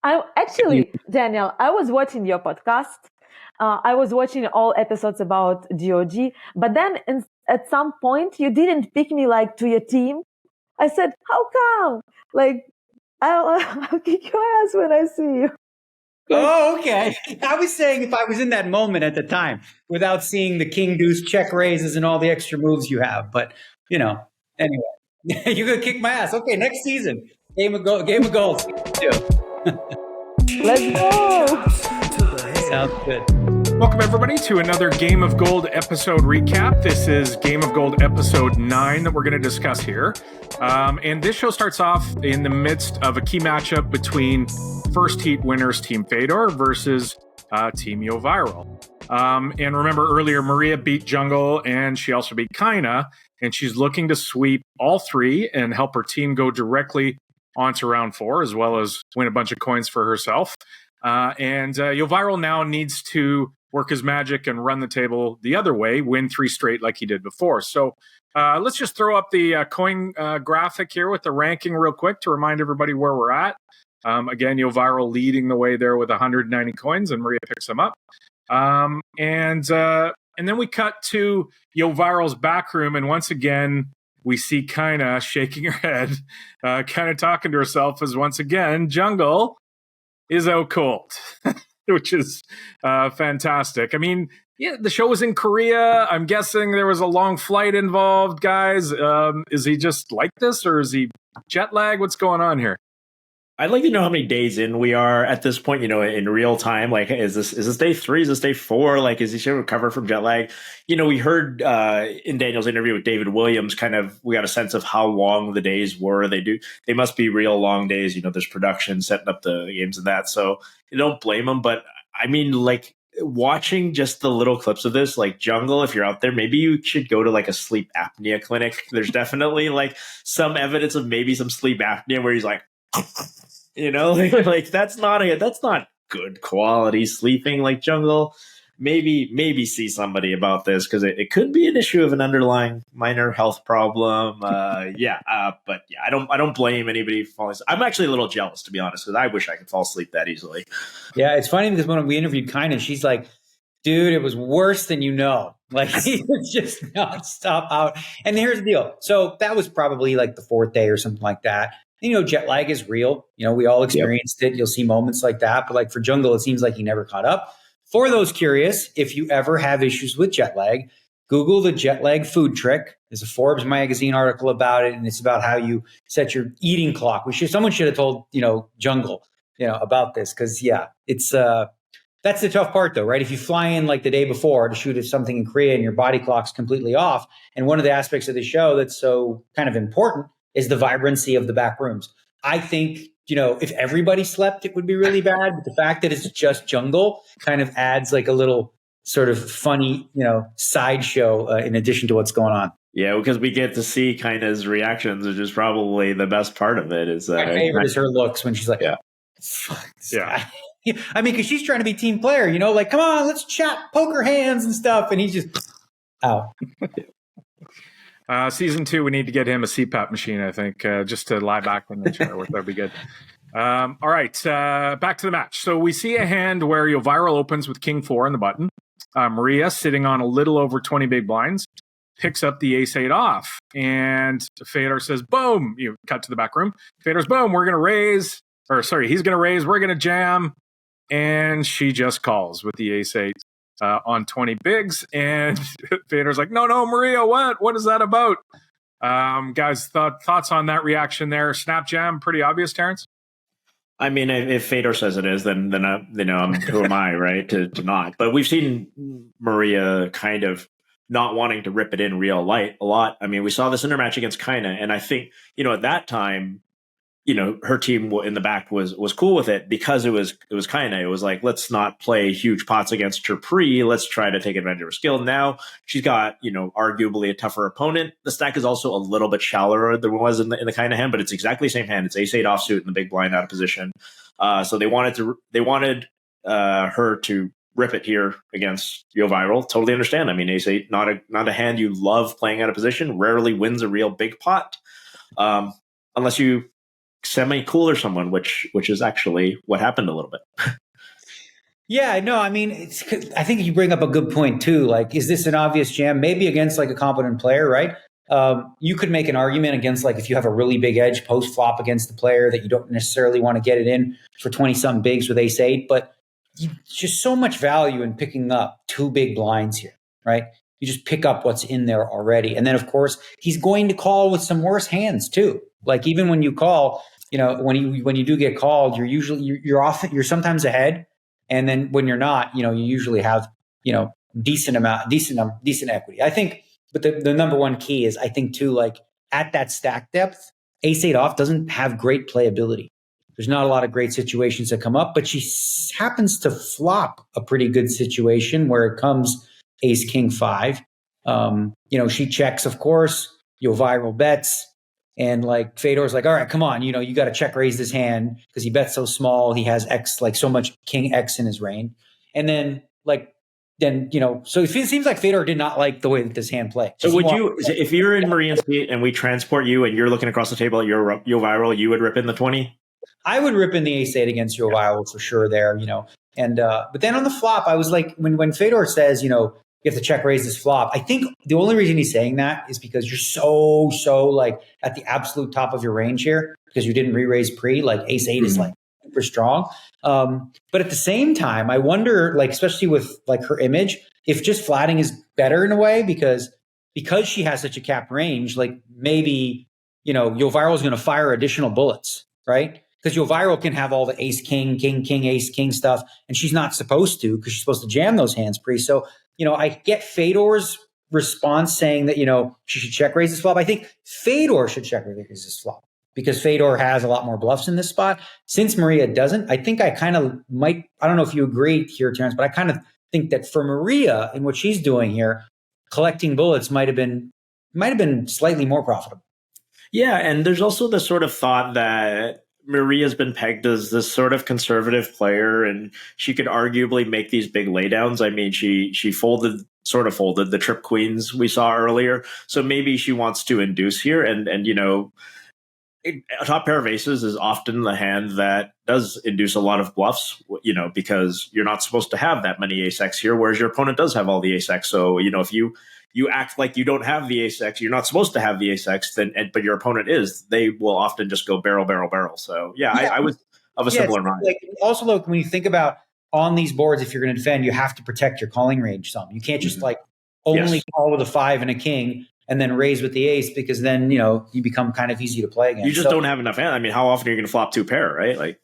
I actually, Daniel, I was watching your podcast. I was watching all episodes about DOG, but then at some point you didn't pick me like to your team. I said, "How come? Like, I'll kick your ass when I see you." Oh, okay. I was saying if I was in that moment at the time without seeing the king deuce check raises and all the extra moves you have. But, anyway, you're going to kick my ass. Okay, next season. Game of gold. Let's go. Sounds good. Welcome, everybody, to another Game of Gold episode recap. This is Game of Gold episode 9 that we're going to discuss here. And this show starts off in the midst of a key matchup between first heat winners Team Fedor versus Team Iermolcheva. And remember earlier, Maria beat Jungle and she also beat Kaina. And she's looking to sweep all three and help her team go directly onto round 4, as well as win a bunch of coins for herself. And Iermolcheva now needs to work his magic and run the table the other way, win 3 straight like he did before. So let's just throw up the coin graphic here with the ranking real quick to remind everybody where we're at. Again, Iermolcheva leading the way there with 190 coins, and Maria picks them up. And then we cut to Iermolcheva's back room, and once again, we see Kaina shaking her head, kind of talking to herself as once again, Jungle is out cold. Which is fantastic. I mean, yeah, the show was in Korea. I'm guessing there was a long flight involved, guys. Is he just like this, or is he jet lag? What's going on here? I'd like to know how many days in we are at this point, in real time. Like, is this day 3? Is this day 4? Like, is he should recover from jet lag? We heard in Daniel's interview with David Williams, we got a sense of how long the days were. They must be real long days. There's production, setting up the games and that. So you don't blame him. But I mean, like, watching just the little clips of this, like, Jungle, if you're out there, maybe you should go to like a sleep apnea clinic. There's definitely like some evidence of maybe some sleep apnea where he's like, like that's not good quality sleeping. Like, Jungle, maybe see somebody about this, because it could be an issue of an underlying minor health problem. But yeah, I don't blame anybody for falling asleep. I'm actually a little jealous, to be honest, because I wish I could fall asleep that easily. Yeah, it's funny because when we interviewed Kaina, she's like, dude, it was worse than Like, he was just nonstop out. And here's the deal. So that was probably like the 4th day or something like that. Jet lag is real. We all experienced it. You'll see moments like that. But like for Jungle, it seems like he never caught up. For those curious, if you ever have issues with jet lag, Google the jet lag food trick. There's a Forbes magazine article about it, and it's about how you set your eating clock. Someone should have told, Jungle, about this, because it's that's the tough part though, right? If you fly in like the day before to shoot something in Korea and your body clock's completely off, and one of the aspects of the show that's so kind of important is the vibrancy of the back rooms. I think, if everybody slept, it would be really bad. But the fact that it's just Jungle kind of adds like a little sort of funny, sideshow in addition to what's going on. Yeah, because we get to see Kaina's reactions, which is probably the best part of it. My favorite is her looks when she's like, fuck this guy. I mean, because she's trying to be team player, like, come on, let's chat, poker hands and stuff. And he's just out. Season 2, we need to get him a CPAP machine, I think, just to lie back in the chair. That'd be good. All right, back to the match. So we see a hand where Iermolcheva opens with King 4 on the button. Maria, sitting on a little over 20 big blinds, picks up the Ace-8 off. And Fedor says, boom. You cut to the back room. Fedor's, boom, we're going to raise. He's going to raise. We're going to jam. And she just calls with the Ace-8. On 20 bigs, and Fedor's like, no, Maria, what is that about? Guys, thoughts on that reaction there? Snap jam, pretty obvious, Terrence? I mean, if Fedor says it is, then who am I, right, to not? But we've seen Maria kind of not wanting to rip it in real light a lot. I mean, we saw this intermatch against Kaina, and I think, at that time, her team in the back was cool with it because it was Kaina. It was like, let's not play huge pots against her pre. Let's try to take advantage of her skill. Now she's got, arguably a tougher opponent. The stack is also a little bit shallower than it was in the Kaina hand, but it's exactly the same hand. It's Ace-8 offsuit and the big blind out of position. So they wanted her to rip it here against Iermolcheva. Totally understand. I mean, Ace-8, not a hand you love playing out of position. Rarely wins a real big pot, unless you semi-cooler someone, which is actually what happened a little bit. Yeah, no, I mean, I think you bring up a good point too. Like, is this an obvious jam? Maybe against like a competent player, right? You could make an argument against like if you have a really big edge post flop against the player that you don't necessarily want to get it in for 20 something bigs with ace eight, but just so much value in picking up two big blinds here, right? You just pick up what's in there already. And then of course, he's going to call with some worse hands too. Like even when you call, when you do get called, you're sometimes ahead. And then when you're not, you usually have, decent equity. I think, but the number one key is I think too, like at that stack depth, ace eight off doesn't have great playability. There's not a lot of great situations that come up, but she happens to flop a pretty good situation where it comes ace king five. She checks, of course, viral bets. And like Fedor's like, all right, come on, you got to check raise this hand because he bets so small. He has X, like so much king X in his range. And then so it seems like Fedor did not like the way that this hand played. So if you're in Maria's seat and we transport you and you're looking across the table at your viral, you would rip in the 20? I would rip in the ace eight against your viral for sure there, And but then on the flop, I was like, when Fedor says, you have to check raise this flop. I think the only reason he's saying that is because you're so like at the absolute top of your range here because you didn't re-raise pre. Like ace eight is like super strong. But at the same time, I wonder, like especially with like her image, if just flatting is better in a way because she has such a cap range. Like maybe your viral is going to fire additional bullets, right? Because your viral can have all the ace king, ace king stuff, and she's not supposed to because she's supposed to jam those hands pre. So I get Fedor's response saying that, she should check raise this flop. I think Fedor should check raise this flop because Fedor has a lot more bluffs in this spot. Since Maria doesn't, I think I kind of might, I don't know if you agree here, Terrence, but I kind of think that for Maria and what she's doing here, collecting bullets might have been slightly more profitable. Yeah. And there's also the sort of thought that Maria's been pegged as this sort of conservative player, and she could arguably make these big laydowns. I mean, she sort of folded the trip queens we saw earlier. So maybe she wants to induce here. And a top pair of aces is often the hand that does induce a lot of bluffs, because you're not supposed to have that many ace X here, whereas your opponent does have all the ace X. So, if you act like you don't have the ace X, you're not supposed to have the ace X, but your opponent is, they will often just go barrel. So I was of a similar mind. Like, also, look, when you think about on these boards, if you're going to defend, you have to protect your calling range some. You can't just only call with a 5 and a king and then raise with the ace because then, you become kind of easy to play against. You just don't have enough hand. I mean, how often are you going to flop 2 pair, right? Like,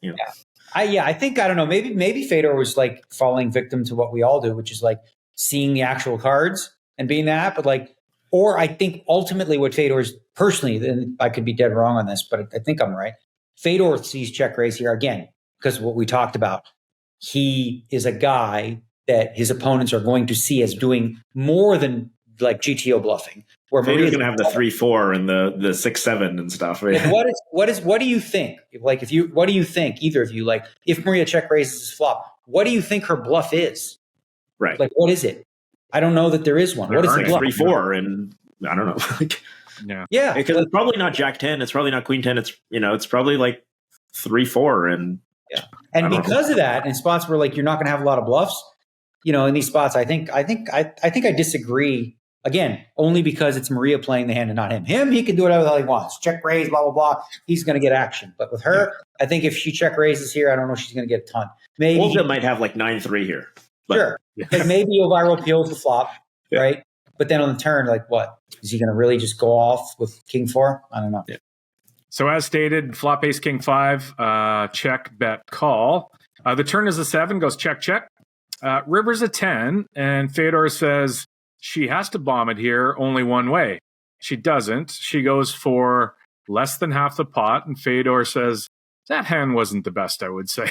I think, I don't know, maybe Fedor was like falling victim to what we all do, which is like seeing the actual cards and being that, but or I think ultimately what Fedor is personally, and I could be dead wrong on this, but I think I'm right. Fedor sees check raise here again, because of what we talked about. He is a guy that his opponents are going to see as doing more than like GTO bluffing. Where Fedor's going to have the 3-4 and the 6-7 and stuff. Right? Like what do you think? Like what do you think? Either of you, like if Maria check raises his flop, what do you think her bluff is? Right. Like what is it? I don't know that there is one. What is the bluff? 3-4 and I don't know. Yeah. Because it's probably not Jack 10. It's probably not Queen 10. It's it's probably like 3-4 and And because of that, in spots where like you're not going to have a lot of bluffs, in these spots, I think I disagree. Again, only because it's Maria playing the hand and not him. He can do whatever the hell he wants. Check raise, blah blah blah. He's going to get action. But with her, I think if she check raises here, I don't know if she's going to get a ton. Maybe Olga might have like 9-3 here. But, sure. Like maybe a viral POs the flop, right? But then on the turn, like what? Is he going to really just go off with king 4? I don't know. Yeah. So as stated, flop ace king 5, check, bet, call. The turn is a 7, goes check, check. River's a 10, and Fedor says she has to bomb it here only one way. She doesn't. She goes for less than half the pot, and Fedor says that hand wasn't the best, I would say,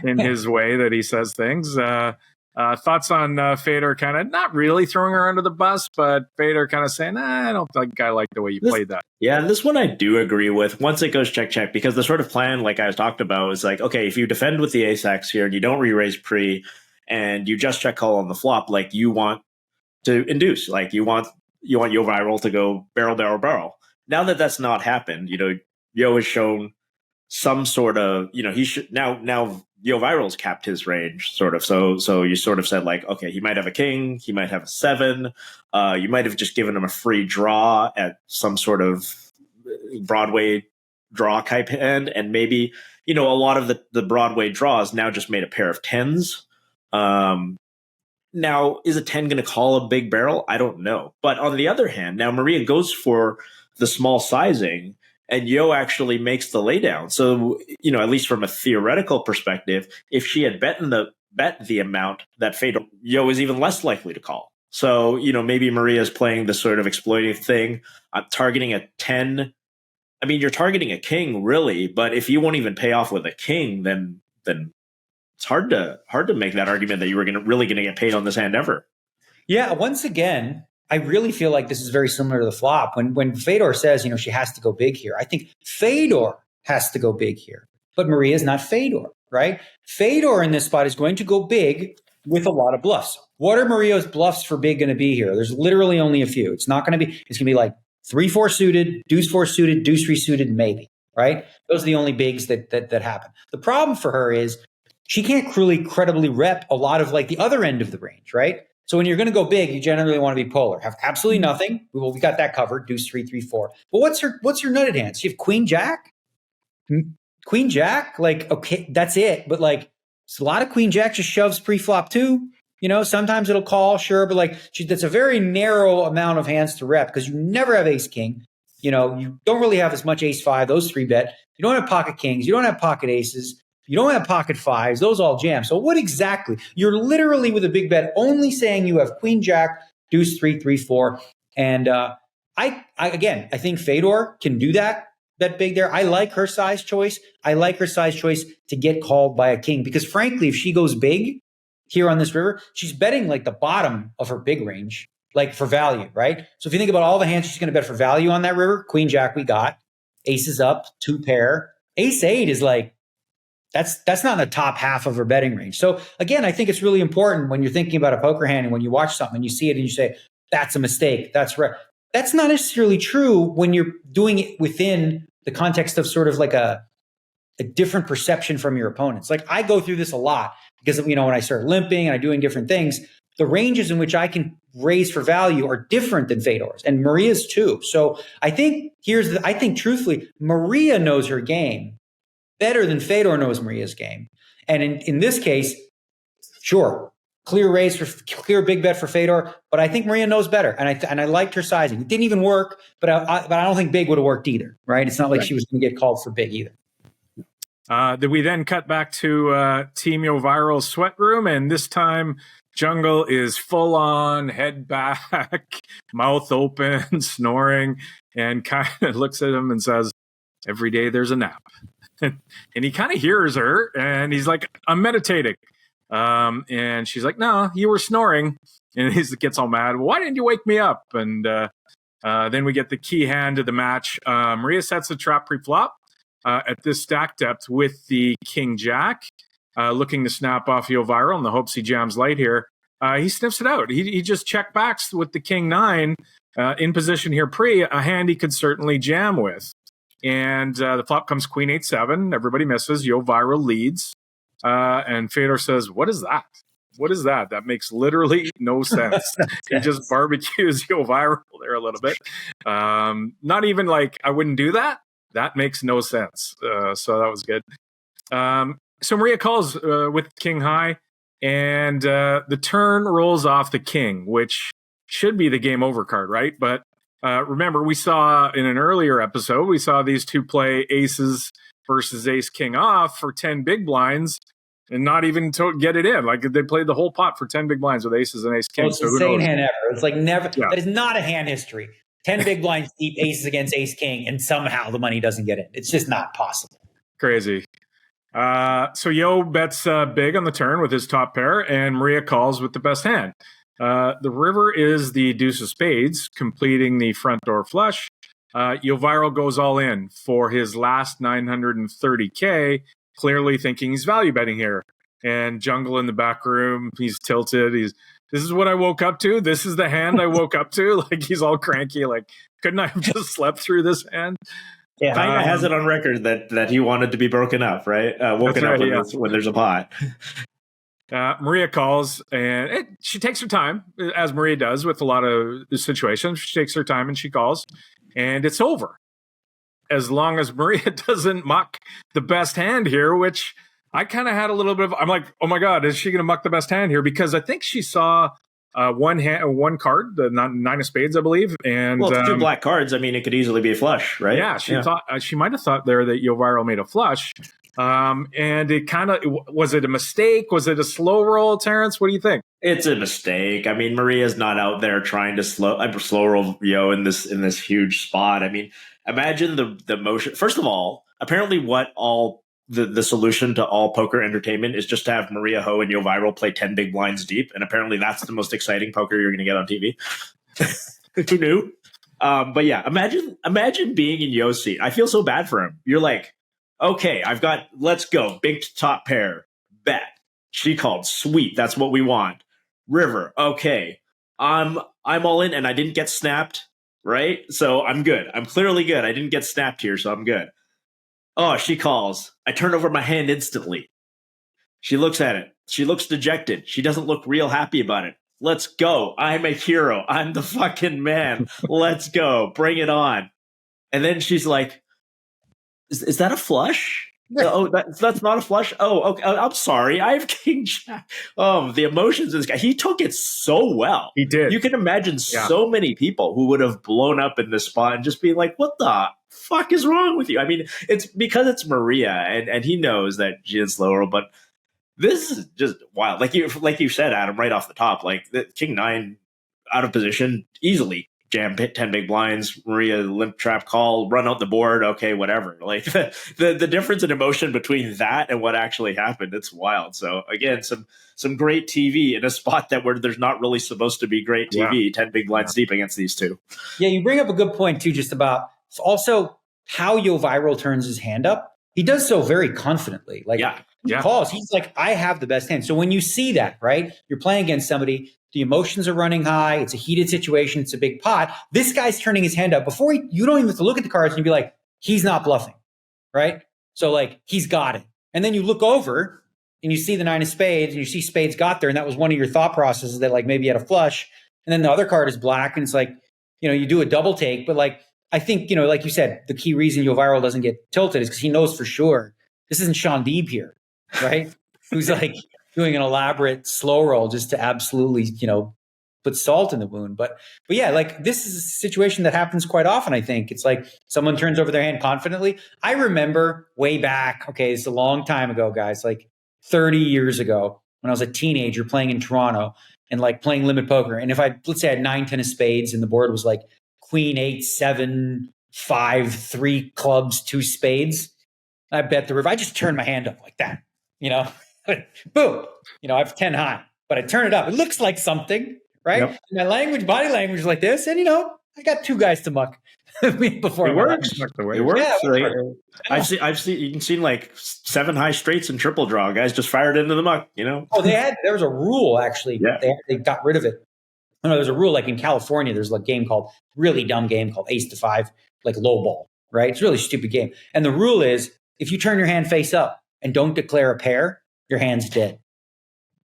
in his way that he says things. Thoughts on Fedor kind of not really throwing her under the bus, but Fedor kind of saying, I don't think I like the way you played that. Yeah, this one I do agree with once it goes check, check, because the sort of plan, like I talked about, is like, okay, if you defend with the ace X here and you don't re-raise pre and you just check call on the flop, like you want to induce, like you want your viral to go barrel. Now that that's not happened, Yo has shown some sort of, he should now Yo Viral's capped his range sort of. So you sort of said like, okay, he might have a king, he might have a 7. You might have just given him a free draw at some sort of Broadway draw type end, and maybe a lot of the Broadway draws now just made a pair of 10s. Now, is a 10 going to call a big barrel? I don't know. But on the other hand, now Maria goes for the small sizing, and Yo actually makes the laydown. So, at least from a theoretical perspective, if she had bet the amount that Fedor, Yo is even less likely to call. So, maybe Maria is playing the sort of exploitative thing. I'm targeting a 10. I mean, you're targeting a king, really, but if you won't even pay off with a king, then it's hard to make that argument that you were really going to get paid on this hand ever. Yeah, once again, I really feel like this is very similar to the flop. When Fedor says, she has to go big here, I think Fedor has to go big here, but Maria's not Fedor, right? Fedor in this spot is going to go big with a lot of bluffs. What are Maria's bluffs for big going to be here? There's literally only a few. It's going to be like 3-4 suited, deuce 4 suited, deuce 3 suited, maybe, right? Those are the only bigs that happen. The problem for her is she can't really credibly rep a lot of like the other end of the range, right? So when you're going to go big, you generally want to be polar. Have absolutely nothing. Well, we got that covered. Deuce 3, 3, 4. But what's your nutted hands? You have Queen Jack? Queen Jack? Like, okay, that's it. But like, it's a lot of Queen Jack just shoves pre-flop too. Sometimes it'll call, sure, but like that's a very narrow amount of hands to rep because you never have ace king. You don't really have as much ace 5, those 3-bet. You don't have pocket kings. You don't have pocket aces. You don't have pocket 5s. Those all jam. So what exactly? You're literally with a big bet only saying you have Queen Jack, deuce 3, 3, 4. And I think Fedor can do that, bet big there. I like her size choice. I like her size choice to get called by a king because frankly, if she goes big here on this river, she's betting like the bottom of her big range, like for value, right? So if you think about all the hands she's going to bet for value on that river, Queen Jack we got, aces up, 2 pair, ace 8 is like, that's not in the top half of her betting range. So again, I think it's really important when you're thinking about a poker hand and when you watch something and you see it and you say, that's a mistake, that's right. That's not necessarily true when you're doing it within the context of sort of like a different perception from your opponents. Like I go through this a lot because, when I start limping and I'm doing different things, the ranges in which I can raise for value are different than Fedor's and Maria's too. So I think truthfully, Maria knows her game better than Fedor knows Maria's game. And in this case, sure, clear big bet for Fedor, but I think Maria knows better. And I liked her sizing. It didn't even work, but I don't think big would have worked either, right? It's not like she was going to get called for big either. Did we then cut back to Team Yo Viral's sweat room? And this time, Jungle is full on, head back, mouth open, snoring, and kind of looks at him and says, every day there's a nap. And he kind of hears her, and he's like, I'm meditating. And she's like, no, you were snoring. And he gets all mad. Why didn't you wake me up? And then we get the key hand of the match. Maria sets the trap pre-flop at this stack depth with the King Jack, looking to snap off Yo Viral in the hopes he jams light here. He sniffs it out. He just check backs with the King 9 in position here pre, a hand he could certainly jam with. And the flop comes Queen 8-7. Everybody misses. Yo Viral leads. And Fedor says, what is that? What is that? That makes literally no sense. He just barbecues Yo Viral there a little bit. Not even like, I wouldn't do that. That makes no sense. So that was good. So Maria calls with King High. And the turn rolls off the King, which should be the game over card, right? But remember, we saw in an earlier episode, we saw these two play aces versus ace king off for 10 big blinds and not even to get it in. Like they played the whole pot for 10 big blinds with aces and ace king. It's the same hand ever. It's like never. Yeah. That is not a hand history. 10 big blinds deep, aces against ace king, and somehow the money doesn't get in. It's just not possible. Crazy. So Yo bets big on the turn with his top pair, and Maria calls with the best hand. The river is the deuce of spades, completing the front door flush. Yo Viral goes all in for his last 930K, clearly thinking he's value betting here. And Jungle in the back room, he's tilted. This is what I woke up to. This is the hand I woke up to. Like he's all cranky. Like, couldn't I have just slept through this hand? Yeah. Kind of has it on record that he wanted to be broken up, right? Woken up when there's a pot. Maria calls, and she takes her time, as Maria does with a lot of situations. She takes her time and she calls, and it's over. As long as Maria doesn't muck the best hand here, which I kind of had a little bit of, I'm like, oh my God, is she going to muck the best hand here? Because I think she saw one card, the nine of spades, I believe. And well, it's two black cards. I mean, it could easily be a flush, right? Yeah, thought she might have thought there that Yovairo made a flush. And it kind of, was it a mistake? Was it a slow roll, Terrence? What do you think? It's a mistake. I mean, Maria's not out there trying to slow roll Yo in this huge spot. I mean, imagine the motion. First of all, apparently what all the solution to all poker entertainment is just to have Maria Ho and Yovairo play 10 big blinds deep. And apparently that's the most exciting poker you're going to get on TV. Who knew? But yeah, imagine being in Yo's seat. I feel so bad for him. You're like, okay, let's go. Big top pair, bet. She called, sweet. That's what we want. River, okay. I'm all in, and I didn't get snapped, right? So I'm good. I'm clearly good. I didn't get snapped here, so I'm good. Oh, she calls. I turn over my hand instantly. She looks at it. She looks dejected. She doesn't look real happy about it. Let's go. I'm a hero. I'm the fucking man. Let's go. Bring it on. And then she's like, Is that a flush? Oh, that's not a flush. Oh, okay. I'm sorry. I have King Jack. The emotions of this guy. He took it so well. He did. You can imagine so many people who would have blown up in this spot and just be like, "What the fuck is wrong with you?" I mean, it's because it's Maria, and he knows that she is slower, but this is just wild. Like you said, Adam, right off the top, like the King 9 out of position easily. Jam 10 big blinds, Maria limp trap call, run out the board, okay, whatever. Like the difference in emotion between that and what actually happened, it's wild. So again, some great TV in a spot where there's not really supposed to be great TV, 10 big blinds deep against these two. Yeah, you bring up a good point too, just about also how Yovairo turns his hand up. He does so very confidently. Like he calls, he's like, I have the best hand. So when you see that, right, you're playing against somebody, the emotions are running high. It's a heated situation. It's a big pot. This guy's turning his hand up before you don't even have to look at the cards and you'd be like, he's not bluffing, right? So like, he's got it. And then you look over and you see the 9 of spades and you see spades got there. And that was one of your thought processes that like maybe you had a flush. And then the other card is black. And it's like, you do a double take. But like, I think, like you said, the key reason Yovairo doesn't get tilted is because he knows for sure this isn't Sean Deeb here, right? Who's like doing an elaborate slow roll just to absolutely, put salt in the wound. But yeah, like this is a situation that happens quite often. I think it's like someone turns over their hand confidently. I remember way back. Okay. It's a long time ago, guys, like 30 years ago when I was a teenager playing in Toronto and like playing limit poker. And if let's say I had 9, 10 of spades and the board was like Queen, 8, 7, 5, 3 clubs, 2 spades. I bet the river. I just turned my hand up like that, boom, I have 10 high, but I turn it up. It looks like something, right? Yep. My body language is like this. And, I got 2 guys to muck before it works. It works. Yeah, I've seen, you can see like 7 high straights and triple draw. Guys just fired into the muck, Oh, there was a rule actually. Yeah. They got rid of it. No, there's a rule like in California, there's like a really dumb game called Ace to 5, like low ball, right? It's a really stupid game. And the rule is if you turn your hand face up and don't declare a pair, your hand's dead.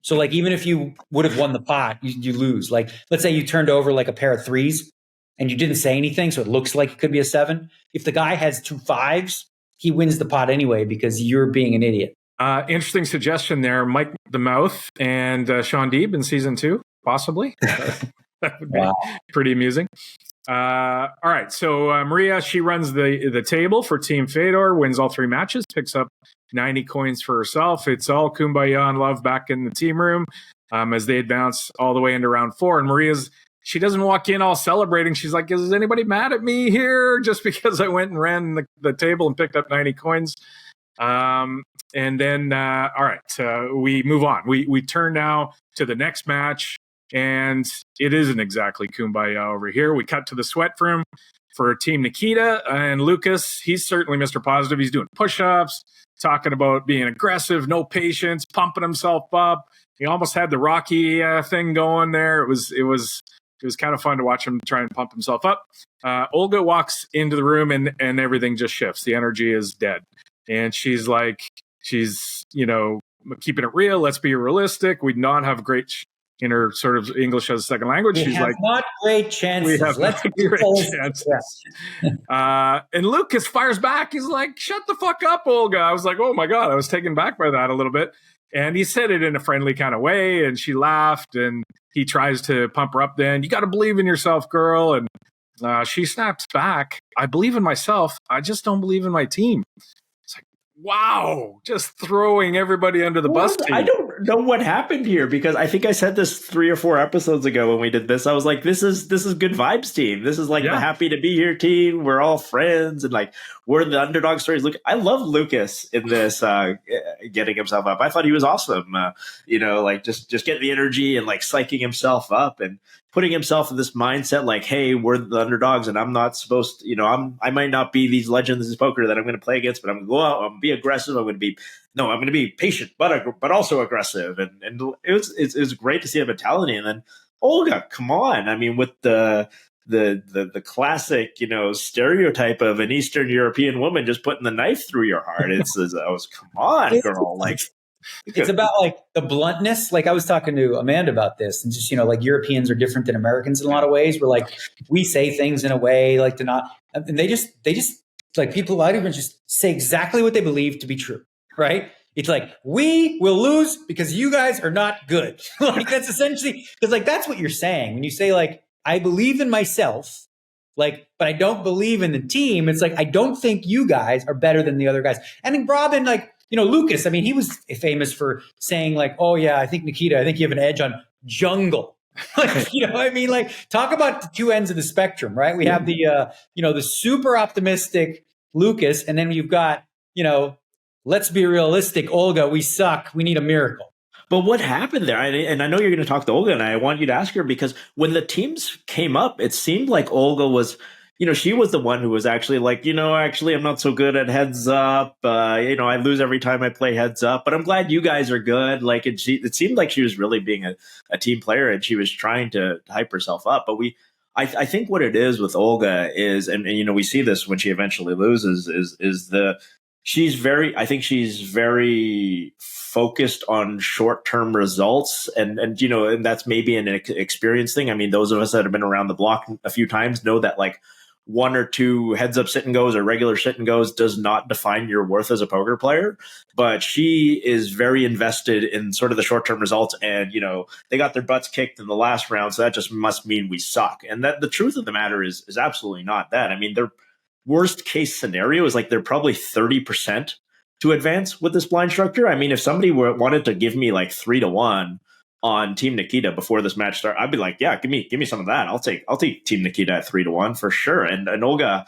So like, even if you would have won the pot, you lose. Like, let's say you turned over like a pair of 3s and you didn't say anything. So it looks like it could be a 7. If the guy has 2 5s, he wins the pot anyway, because you're being an idiot. Interesting suggestion there. Mike the Mouth and Sean Deeb in season 2, possibly. That would be pretty amusing. All right. So Maria, she runs the table for Team Fedor, wins all 3 matches, picks up 90 coins for herself. It's all kumbaya and love back in the team room as they advance all the way into round 4. And she doesn't walk in all celebrating. She's like, is anybody mad at me here just because I went and ran the table and picked up 90 coins? And then, all right, we move on. We turn now to the next match. And it isn't exactly kumbaya over here. We cut to the sweat room for Team Nikita and Lucas. He's certainly Mr. Positive. He's doing push-ups, talking about being aggressive, no patience, pumping himself up. He almost had the Rocky thing going there. It was It was kind of fun to watch him try and pump himself up. Olga walks into the room and everything just shifts. The energy is dead. And she's like, keeping it real. Let's be realistic. We not have great in her sort of English as a second language. She's like, not great chances. We have Let's not great chances. Yeah. And Lucas fires back. He's like, shut the fuck up, Olga. I was like, oh my God, I was taken back by that a little bit. And he said it in a friendly kind of way. And she laughed and he tries to pump her up then. You got to believe in yourself, girl. And she snaps back. I believe in myself. I just don't believe in my team. It's like, wow, just throwing everybody under the bus. I don't know what happened here, because I think I said this 3 or 4 episodes ago when we did this. I was like, this is good vibes team. This is like the happy to be here team. We're all friends and like we're the underdog stories. Look, I love Lucas in this getting himself up. I thought he was awesome. Like just getting the energy and like psyching himself up and putting himself in this mindset like, hey, we're the underdogs and I'm not supposed to, I might not be these legends in poker that I'm going to play against, but I'm going to go out, I'm going to be aggressive. I'm going to be patient, but also aggressive. And it was great to see a mentality. And then Olga, come on. I mean, with the classic, stereotype of an Eastern European woman just putting the knife through your heart. Come on, girl. Like, it's about like the bluntness. Like I was talking to Amanda about this and just, like Europeans are different than Americans in a lot of ways. We're like, we say things in a way like to not, and they just like people out even just say exactly what they believe to be true. Right. It's like, we will lose because you guys are not good. Like that's essentially, because like, that's what you're saying. When you say like, I believe in myself, like, but I don't believe in the team. It's like, I don't think you guys are better than the other guys. And then Robin, like, Lucas, I mean, he was famous for saying like, oh yeah, I think Nikita, I think you have an edge on jungle. Like, I mean, like talk about the two ends of the spectrum, right? We have the, the super optimistic Lucas. And then you've got, let's be realistic, Olga, we suck. We need a miracle. But what happened there? And I know you're going to talk to Olga, and I want you to ask her, because when the teams came up, it seemed like Olga was, she was the one who was actually like, actually, I'm not so good at heads up. I lose every time I play heads up, but I'm glad you guys are good. Like it seemed like she was really being a team player, and she was trying to hype herself up. But I think what it is with Olga is, and we see this when she eventually loses, she's very focused on short-term results, and that's maybe an experience thing. I mean, those of us that have been around the block a few times know that like 1 or 2 heads up sit and goes or regular sit and goes does not define your worth as a poker player. But she is very invested in sort of the short-term results, and they got their butts kicked in the last round, so that just must mean we suck. And that the truth of the matter is absolutely not that. I mean, their worst case scenario is like they're probably 30% to advance with this blind structure. I mean, if somebody wanted to give me like 3-1 on Team Nikita before this match started, I'd be like, yeah, give me some of that. I'll take Team Nikita at 3-1 for sure. And Olga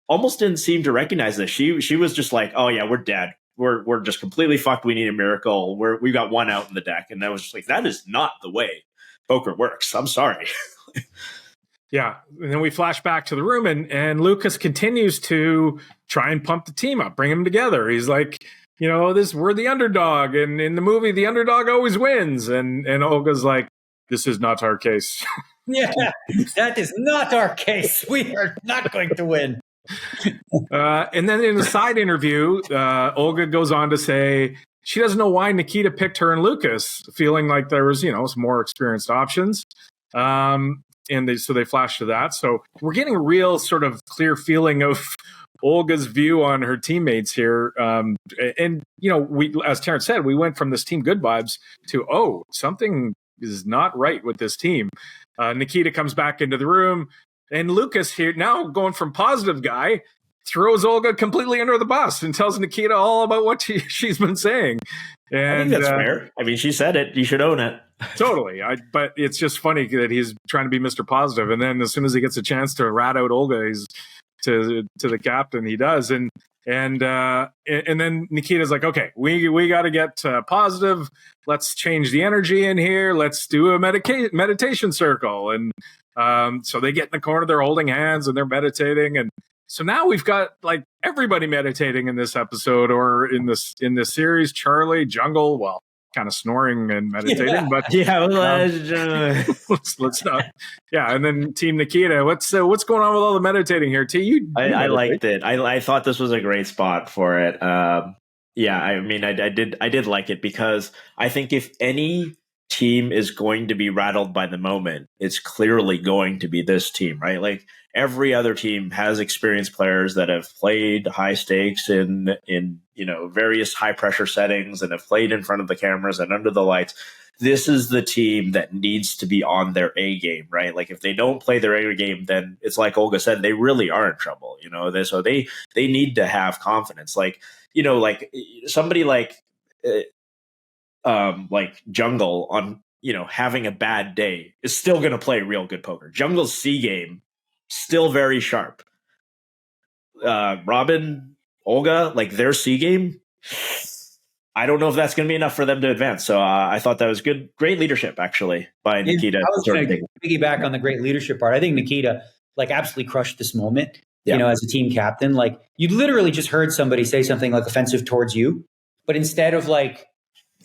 almost didn't seem to recognize this. She was just like, oh yeah, we're dead. We're just completely fucked. We need a miracle. We've got one out in the deck. And I was just like, that is not the way poker works. I'm sorry. Yeah. And then we flash back to the room, and Lucas continues to try and pump the team up, bring them together. He's like, we're the underdog. And in the movie, the underdog always wins. And Olga's like, this is not our case. Yeah, that is not our case. We are not going to win. And then in a side interview, Olga goes on to say she doesn't know why Nikita picked her and Lucas, feeling like there was, some more experienced options. So they flash to that. So we're getting a real sort of clear feeling of Olga's view on her teammates here. We, as Terrence said, we went from this team good vibes to, something is not right with this team. Nikita comes back into the room, and Lucas here now going from positive guy throws Olga completely under the bus and tells Nikita all about what she's been saying. And I think that's fair. I mean, she said it. You should own it. Totally. But it's just funny that he's trying to be Mr. Positive. And then as soon as he gets a chance to rat out Olga, he's to the captain, he does. And then Nikita's like, okay, we got to get positive. Let's change the energy in here. Let's do a meditation circle. And so they get in the corner, they're holding hands and they're meditating. And so now we've got like everybody meditating in this episode or in this series. Charlie, Jungle, well, kind of snoring and meditating. Yeah. But let's not. Yeah, and then Team Nikita, what's going on with all the meditating here? T, I liked it. I thought this was a great spot for it. Yeah, I mean, I did like it because I think if any team is going to be rattled by the moment, it's clearly going to be this team, right? Like every other team has experienced players that have played high stakes in various high pressure settings and have played in front of the cameras and under the lights. This is the team that needs to be on their A game, right? Like if they don't play their A game, then it's like Olga said, they really are in trouble, so they need to have confidence. Like, like somebody like Jungle on, having a bad day is still going to play real good poker. Jungle's C game, still very sharp. Robin, Olga, like their C game, I don't know if that's going to be enough for them to advance. So I thought that was great leadership, actually, by Nikita. I was going to piggyback on the great leadership part. I think Nikita absolutely crushed this moment, as a team captain. Like you literally just heard somebody say something like offensive towards you, but instead of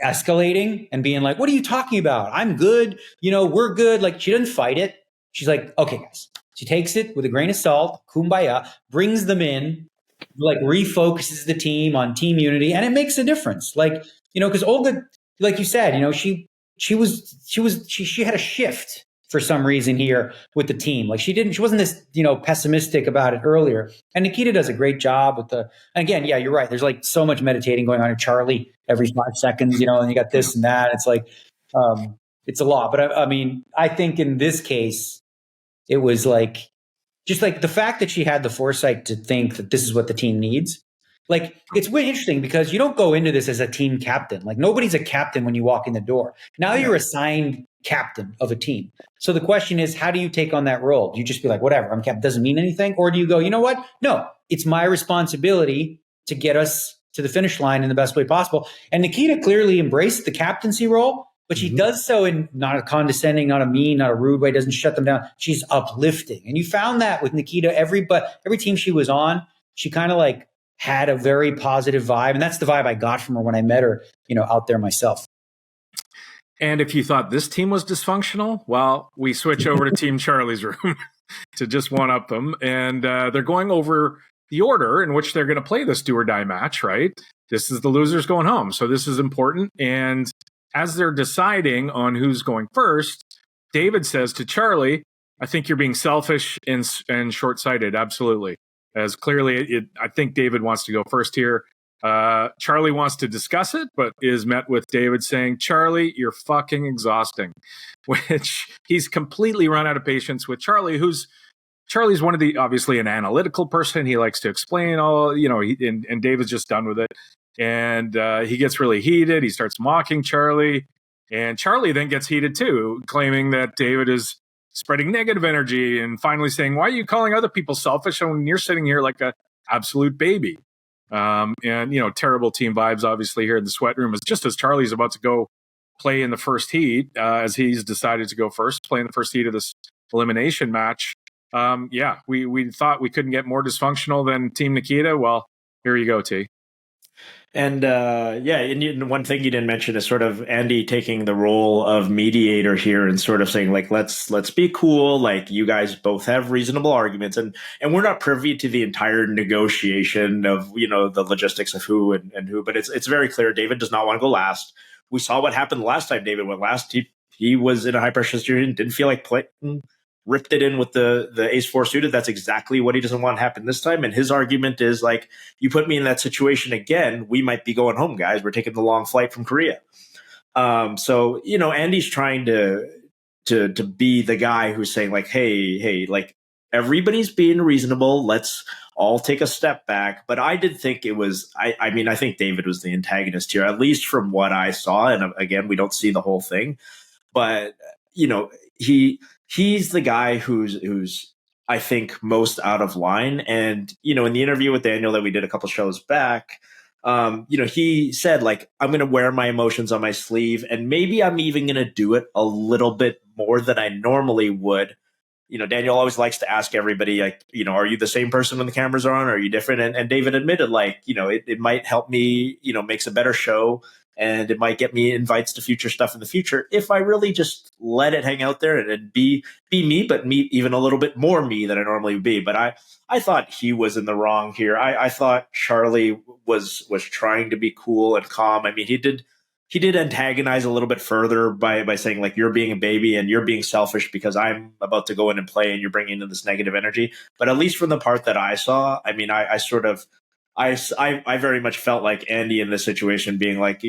escalating and being like, what are you talking about? I'm good. We're good. Like she didn't fight it. She's like, okay, guys. She takes it with a grain of salt, kumbaya, brings them in, refocuses the team on team unity, and it makes a difference. Because Olga, like you said, she had a shift for some reason here with the team. She wasn't this, pessimistic about it earlier. And Nikita does a great job with and again, yeah, you're right. There's so much meditating going on in Charlie every 5 seconds, and you got this and that. It's it's a lot. But I think in this case, it was just the fact that she had the foresight to think that this is what the team needs. It's really interesting because you don't go into this as a team captain. Nobody's a captain when you walk in the door. Now you're assigned captain of a team. So the question is, how do you take on that role? Do you just be like, whatever, I'm captain, doesn't mean anything? Or do you go, you know what? No, it's my responsibility to get us to the finish line in the best way possible. And Nikita clearly embraced the captaincy role, but she does so in not a condescending, not a mean, not a rude way, doesn't shut them down. She's uplifting. And you found that with Nikita, every team she was on, she kind of had a very positive vibe. And that's the vibe I got from her when I met her, out there myself. And if you thought this team was dysfunctional, well, we switch over to Team Charlie's room to just one-up them. And they're going over the order in which they're going to play this do-or-die match, right? This is the losers going home. So this is important. And as they're deciding on who's going first, David says to Charlie, I think you're being selfish and short-sighted. Absolutely. As clearly, I think David wants to go first here. Charlie wants to discuss it, but is met with David saying, Charlie, you're fucking exhausting, which he's completely run out of patience with Charlie, Charlie's one of obviously an analytical person. He likes to explain all, and David's just done with it. And he gets really heated. He starts mocking Charlie. And Charlie then gets heated too, claiming that David is spreading negative energy and finally saying, why are you calling other people selfish when you're sitting here like a absolute baby? And, terrible team vibes, obviously, here in the sweat room. Is just as Charlie's about to go play in the first heat, as he's decided to go first, play in the first heat of this elimination match. We thought we couldn't get more dysfunctional than Team Nikita. Well, here you go, T. And and one thing you didn't mention is sort of Andy taking the role of mediator here and sort of saying let's be cool. You guys both have reasonable arguments, and we're not privy to the entire negotiation of the logistics of who and who. But it's very clear David does not want to go last. We saw what happened last time David went last. He was in a high pressure situation, didn't feel like playing. Ripped it in with the ace-4 suited. That's exactly what he doesn't want to happen this time. And his argument is you put me in that situation again, we might be going home, guys. We're taking the long flight from Korea. So Andy's trying to be the guy who's saying hey, everybody's being reasonable. Let's all take a step back. But I did think it was, I think David was the antagonist here, at least from what I saw. And again, we don't see the whole thing, but he's the guy who's I think most out of line. And, in the interview with Daniel that we did a couple shows back, he said I'm going to wear my emotions on my sleeve, and maybe I'm even going to do it a little bit more than I normally would. Daniel always likes to ask everybody, are you the same person when the cameras are on? Or are you different? And David admitted, it might help me, makes a better show. and it might get me invites to future stuff in the future if I really just let it hang out there and be me, but me even a little bit more me than I normally would be. But I thought he was in the wrong here. I thought Charlie was trying to be cool and calm. I mean, he did antagonize a little bit further by saying, like, you're being a baby and you're being selfish because I'm about to go in and play and you're bringing in this negative energy. But at least from the part that I saw, I mean, I very much felt like Andy in this situation being like,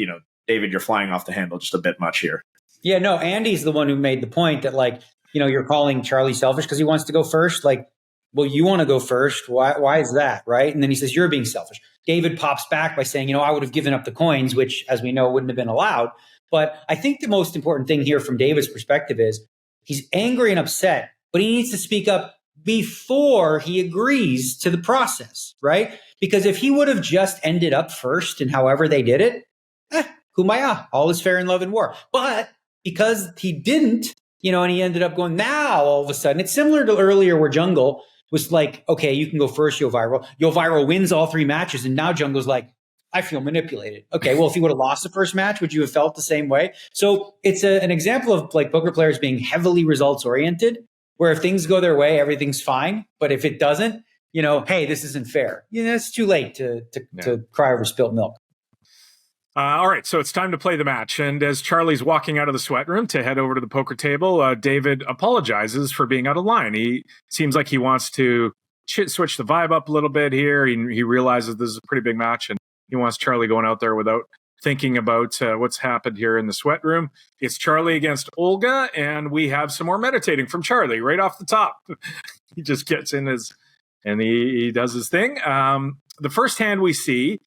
David, you're flying off the handle just a bit much here. Yeah, no, Andy's the one who made the point that, like, you're calling Charlie selfish because he wants to go first. Like, well, you want to go first. Why is that? Right. And then he says, you're being selfish. David pops back by saying, I would have given up the coins, which, as we know, wouldn't have been allowed. But I think the most important thing here from David's perspective is he's angry and upset, but he needs to speak up before he agrees to the process, right? Because if he would have just ended up first in however they did it, kumbaya, all is fair in love and war. But because he didn't, and he ended up going, now all of a sudden, it's similar to earlier where Jungle was like, okay, you can go first, Yo Viral. Yo Viral wins all 3 matches, and now Jungle's like, I feel manipulated. Okay, well, if he would have lost the first match, would you have felt the same way? So it's an example of, like, poker players being heavily results-oriented, where if things go their way, everything's fine. But if it doesn't, hey, this isn't fair. It's too late to cry over spilt milk. All right, so it's time to play the match. And as Charlie's walking out of the sweat room to head over to the poker table, David apologizes for being out of line. He seems like he wants to switch the vibe up a little bit here. He realizes this is a pretty big match, and he wants Charlie going out there without thinking about what's happened here in the sweat room. It's Charlie against Olga, and we have some more meditating from Charlie right off the top. He just gets in and he does his thing. The first hand we see,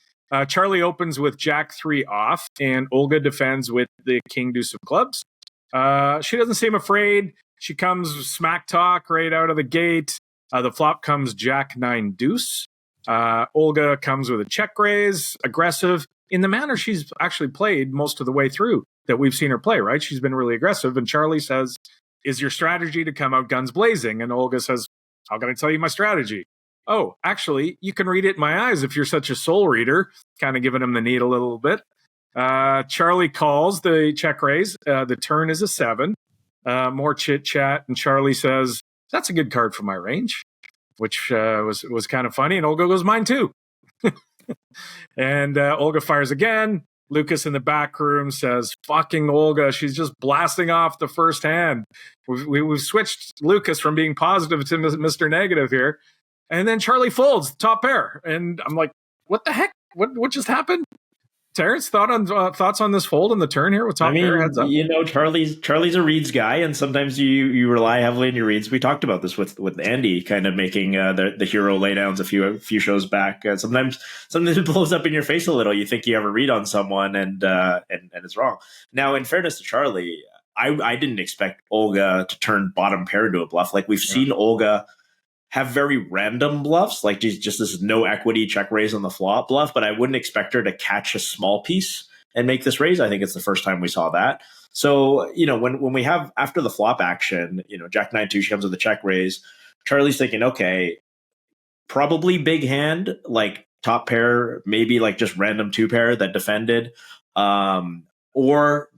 Charlie opens with Jack 3 off, and Olga defends with the King Deuce of clubs. She doesn't seem afraid. She comes smack talk right out of the gate. The flop comes Jack 9 Deuce. Olga comes with a check raise, aggressive, in the manner she's actually played most of the way through that we've seen her play, right? She's been really aggressive. And Charlie says, is your strategy to come out guns blazing? And Olga says, how can I tell you my strategy? Oh, actually, you can read it in my eyes if you're such a soul reader, kind of giving him the need a little bit. Charlie calls the check raise. The turn is a 7. More chit chat. And Charlie says, that's a good card for my range, which was kind of funny. And Olga goes, mine too. And Olga fires again. Lucas in the back room says, fucking Olga, she's just blasting off the first hand. We've switched Lucas from being positive to Mr. Negative here. And then Charlie folds top pair. And I'm like, what the heck? What just happened? Terrence, thoughts on this fold on the turn here with top pair heads up? Charlie's a reads guy, and sometimes you rely heavily on your reads. We talked about this with Andy kind of making the hero laydowns a few shows back. Sometimes it blows up in your face a little. You think you have a read on someone, and it's wrong. Now, in fairness to Charlie, I didn't expect Olga to turn bottom pair into a bluff. Like, we've seen Olga have very random bluffs, like just this no equity check raise on the flop bluff, but I wouldn't expect her to catch a small piece and make this raise. I think it's the first time we saw that. So, when we have, after the flop action, Jack 9-2, she comes with a check raise, Charlie's thinking, okay, probably big hand, like top pair, maybe like just random 2 pair that defended, or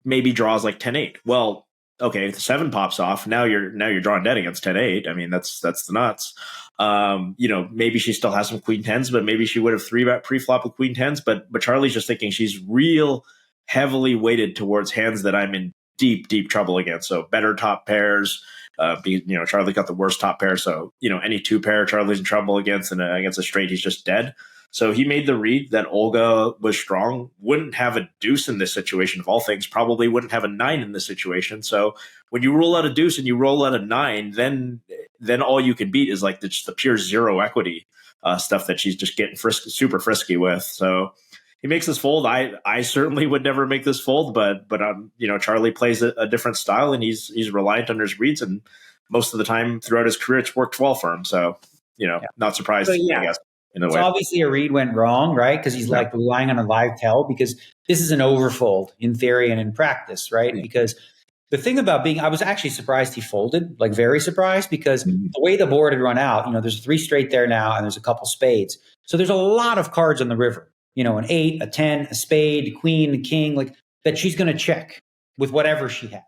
maybe draws like 10-8. Well, okay, if the 7 pops off, now you're drawing dead against 10-8. I mean, that's the nuts. Maybe she still has some queen 10s, but maybe she would have 3-bet pre-flop with queen 10s. But Charlie's just thinking she's real heavily weighted towards hands that I'm in deep, deep trouble against. So better top pairs. Charlie got the worst top pair. So, any 2 pair Charlie's in trouble against, and against a straight, he's just dead. So he made the read that Olga was strong, wouldn't have a deuce in this situation of all things, probably wouldn't have a 9 in this situation. So when you roll out a deuce and you roll out a 9, then all you can beat is like just the pure 0 equity stuff that she's just getting super frisky with. So he makes this fold. I certainly would never make this fold, but Charlie plays a different style, and he's reliant on his reads, and most of the time throughout his career, it's worked well for him. So, not surprised, I guess. So obviously a read went wrong, right? Because he's like relying on a live tell, because this is an overfold in theory and in practice, right? Yeah. Because the thing about I was actually surprised he folded, like very surprised, because the way the board had run out, there's 3 straight there now, and there's a couple spades. So there's a lot of cards on the river. an 8, a 10, a spade, a queen, a king, like that she's going to check with whatever she has.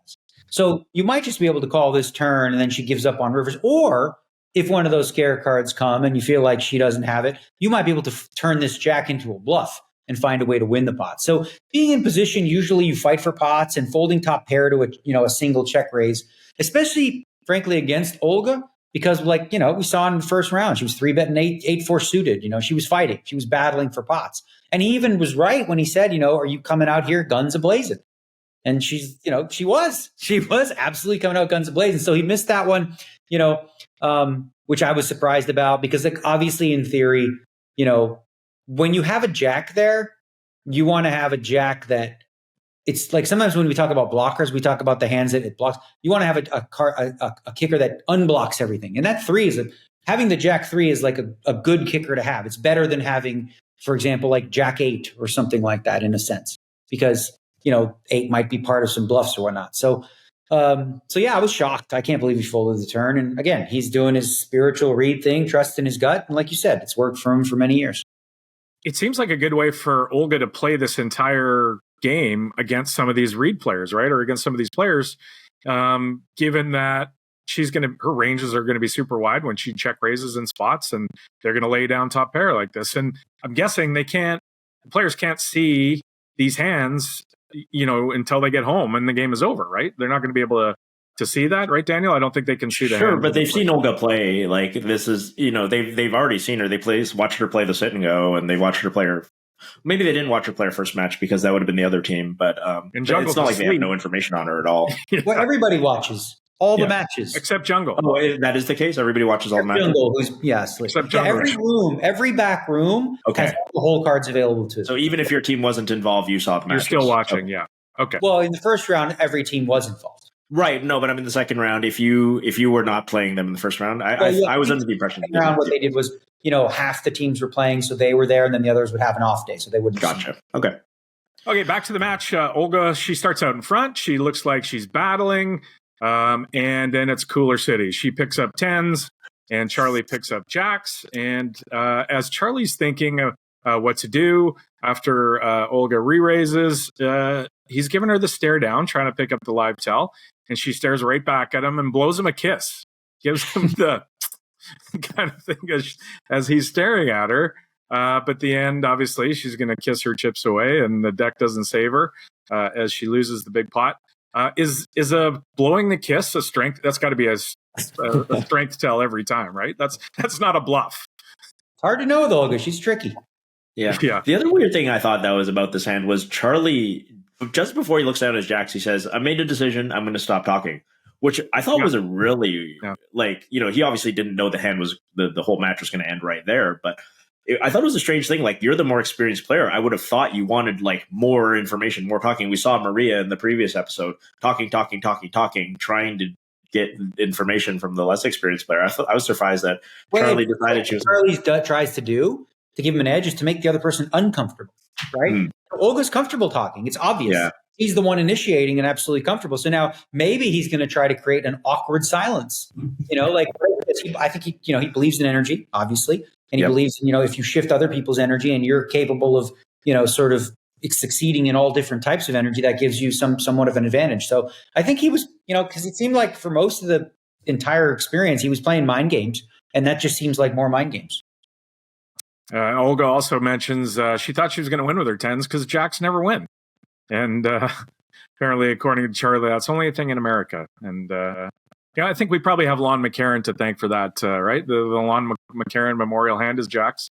So you might just be able to call this turn and then she gives up on rivers. Or if one of those scare cards come and you feel like she doesn't have it, you might be able to turn this jack into a bluff and find a way to win the pot. So being in position, usually you fight for pots, and folding top pair to a single check raise, especially frankly against Olga, because we saw in the first round, she was 3-betting 8-4 suited. She was fighting, she was battling for pots. And he even was right when he said, are you coming out here guns a-blazing? And she was absolutely coming out guns a-blazing. So he missed that one, which I was surprised about, because obviously in theory, when you have a jack there, you want to have a jack that it's like sometimes when we talk about blockers, we talk about the hands that it blocks. You want to have a kicker that unblocks everything. And that having the jack 3 is like a good kicker to have. It's better than having, for example, like jack 8 or something like that in a sense, because, 8 might be part of some bluffs or whatnot. So yeah, I was shocked. I can't believe he folded the turn. And again, he's doing his spiritual read thing, trust in his gut. And like you said, it's worked for him for many years. It seems like a good way for Olga to play this entire game against some of these read players, right? Or against some of these players, given that her ranges are going to be super wide when she check raises in spots, and they're going to lay down top pair like this. And I'm guessing the players can't see these hands, until they get home and the game is over, right? They're not going to be able to see that, right, Daniel? I don't think they can see that. Sure, but they've seen Olga play. Like, this is, they've already seen her. Watched her play the sit and go, and they watched her play her. Maybe they didn't watch her play her first match because that would have been the other team. But it's not like they have no information on her at all. Yeah. Well, everybody watches all the matches except Jungle. Oh, that is the case. Everybody watches all the matches. Jungle, except Jungle. Every back room has all the whole cards available to it. So even if your team wasn't involved, you saw the matches. You're still watching, yeah. Okay. Well, in the first round, every team was involved. Right. No, but I mean the second round. If you were not playing them in the first round, I was under the impression. What they did was, half the teams were playing, so they were there, and then the others would have an off day, so they wouldn't. Gotcha. Okay. Okay. Back to the match. Olga, she starts out in front. She looks like she's battling, and then it's Cooler City. She picks up 10s, and Charlie picks up jacks. And as Charlie's thinking of what to do after Olga re-raises, he's giving her the stare down, trying to pick up the live tell, and she stares right back at him and blows him a kiss. Gives him the kind of thing as he's staring at her. But at the end, obviously, she's going to kiss her chips away, and the deck doesn't save her as she loses the big pot. Is a blowing the kiss a strength? That's got to be a strength tell every time, right? That's not a bluff. It's hard to know with Olga. She's tricky. Yeah. The other weird thing I thought that was about this hand was Charlie, just before he looks down at his jacks, he says, I made a decision. I'm going to stop talking, which I thought was a really, he obviously didn't know the hand was, the whole match was going to end right there. But I thought it was a strange thing. Like, you're the more experienced player. I would have thought you wanted more information, more talking. We saw Maria in the previous episode talking, trying to get information from the less experienced player. I was surprised that Charlie decided she was. Charlie tries to do to give him an edge is to make the other person uncomfortable, right? Olga's comfortable talking. It's obvious. Yeah. He's the one initiating and absolutely comfortable. So now maybe he's going to try to create an awkward silence. I think he believes in energy, obviously, and he believes in, if you shift other people's energy and you're capable of, sort of succeeding in all different types of energy, that gives you somewhat of an advantage. So I think he was, because it seemed like for most of the entire experience, he was playing mind games, and that just seems like more mind games. Olga also mentions she thought she was going to win with her 10s because jacks never win. And apparently, according to Charlie, that's only a thing in America. And I think we probably have Lon McCarran to thank for that, right? The Lon McCarran Memorial Hand is jacks.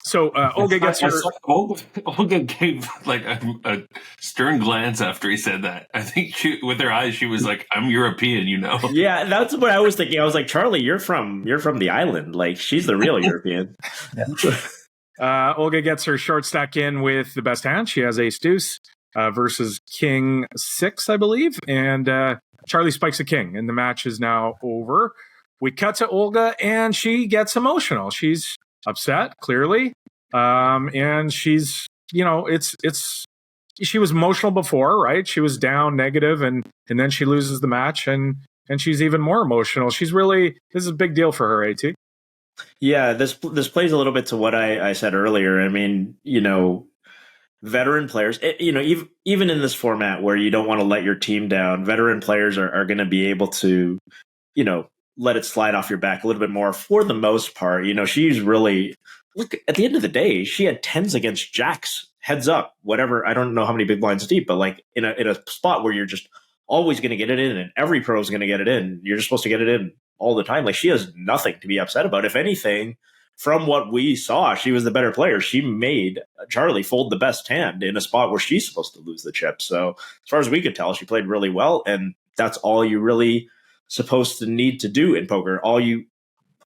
So Olga gets her. Olga gave a stern glance after he said that. I think with her eyes, she was like, "I'm European, Yeah, that's what I was thinking. I was like, Charlie, you're from the island. Like, she's the real European. Olga gets her short stack in with the best hand. She has ace deuce versus king 6, I believe, and Charlie spikes a king, and the match is now over. We cut to Olga, and she gets emotional. She's upset, clearly, and she's, she was emotional before, right? She was down negative, and then she loses the match, and she's even more emotional. She's really, this is a big deal for her, AT. Yeah, this plays a little bit to what I said earlier. I mean, veteran players, even in this format where you don't want to let your team down, veteran players are going to be able to, let it slide off your back a little bit more for the most part. She's really, look, at the end of the day, she had tens against jacks, heads up, whatever. I don't know how many big blinds deep, but like in a spot where you're just always going to get it in and every pro is going to get it in. You're just supposed to get it in all the time. Like, she has nothing to be upset about. If anything, from what we saw, she was the better player. She made Charlie fold the best hand in a spot where she's supposed to lose the chip. So as far as we could tell, she played really well. And that's all you really supposed to need to do in poker. All you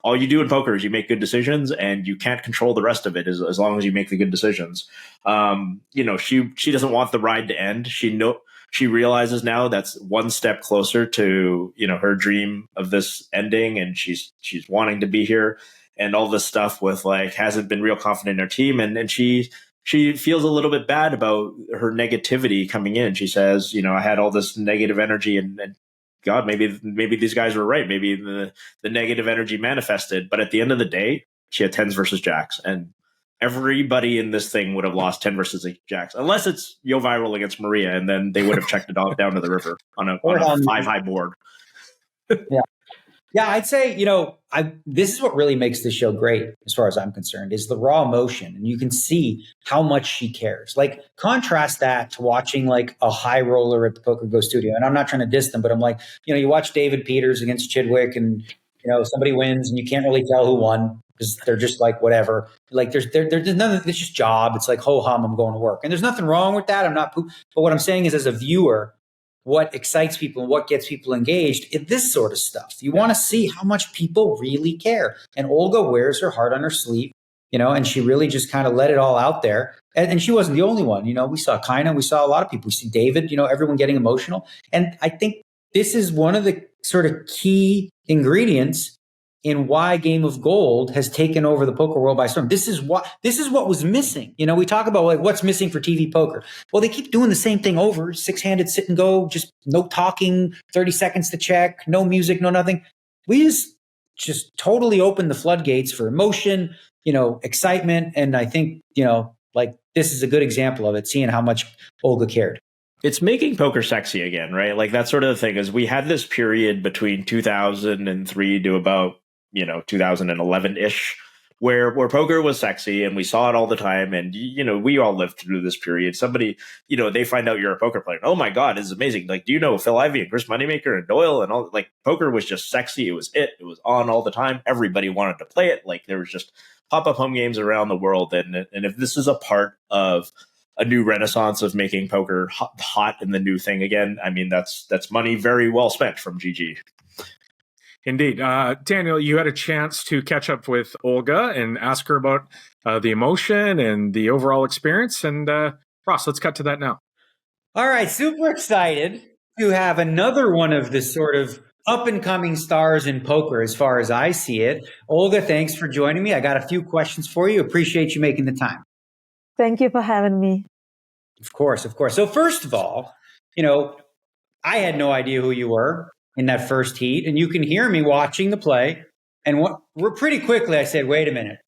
do in poker is you make good decisions, and you can't control the rest of it as long as you make the good decisions. She doesn't want the ride to end. She realizes now that's one step closer to, her dream of this ending, and she's wanting to be here, and all this stuff with like hasn't been real confident in her team, and she feels a little bit bad about her negativity coming in. She says, I had all this negative energy, and God, maybe these guys were right. Maybe the negative energy manifested, but at the end of the day, she had tens versus jacks, and everybody in this thing would have lost 10 versus 8 jacks, unless it's Yo Viral against Maria, and then they would have checked it down to the river on a 5-high board. Yeah, I'd say, this is what really makes this show great, as far as I'm concerned, is the raw emotion. And you can see how much she cares. Like, contrast that to watching like a high roller at the Poker Go studio. And I'm not trying to diss them, but I'm like, you watch David Peters against Chidwick, and, somebody wins and you can't really tell who won because they're just like, whatever. Like, there's nothing, it's just job. It's like, ho hum, I'm going to work. And there's nothing wrong with that. I'm not, but what I'm saying is, as a viewer, what excites people and what gets people engaged in this sort of stuff. You want to see how much people really care. And Olga wears her heart on her sleeve, and she really just kind of let it all out there. And she wasn't the only one. We saw Kaina, we saw a lot of people. We see David, everyone getting emotional. And I think this is one of the sort of key ingredients in why Game of Gold has taken over the poker world by storm. This is what was missing. We talk about like what's missing for TV poker. Well, they keep doing the same thing over, 6-handed sit and go, just no talking, 30 seconds to check, no music, no nothing. We just totally opened the floodgates for emotion, excitement. And I think, like this is a good example of it, seeing how much Olga cared. It's making poker sexy again, right? Like that's sort of the thing is we had this period between 2003 to about 2011-ish, where poker was sexy and we saw it all the time. And, we all lived through this period. Somebody, they find out you're a poker player. Oh my God, it's amazing. Like, do you know Phil Ivey and Chris Moneymaker and Doyle and all? Like, poker was just sexy. It was on all the time. Everybody wanted to play it. Like, there was just pop-up home games around the world. And if this is a part of a new renaissance of making poker hot and the new thing again, I mean, that's money very well spent from GG. Indeed. Daniel, you had a chance to catch up with Olga and ask her about the emotion and the overall experience. And Ross, let's cut to that now. All right. Super excited to have another one of the sort of up-and-coming stars in poker as far as I see it. Olga, thanks for joining me. I got a few questions for you. Appreciate you making the time. Thank you for having me. Of course. So first of all, I had no idea who you were in that first heat, and you can hear me watching the play. And we're pretty quickly, I said, wait a minute,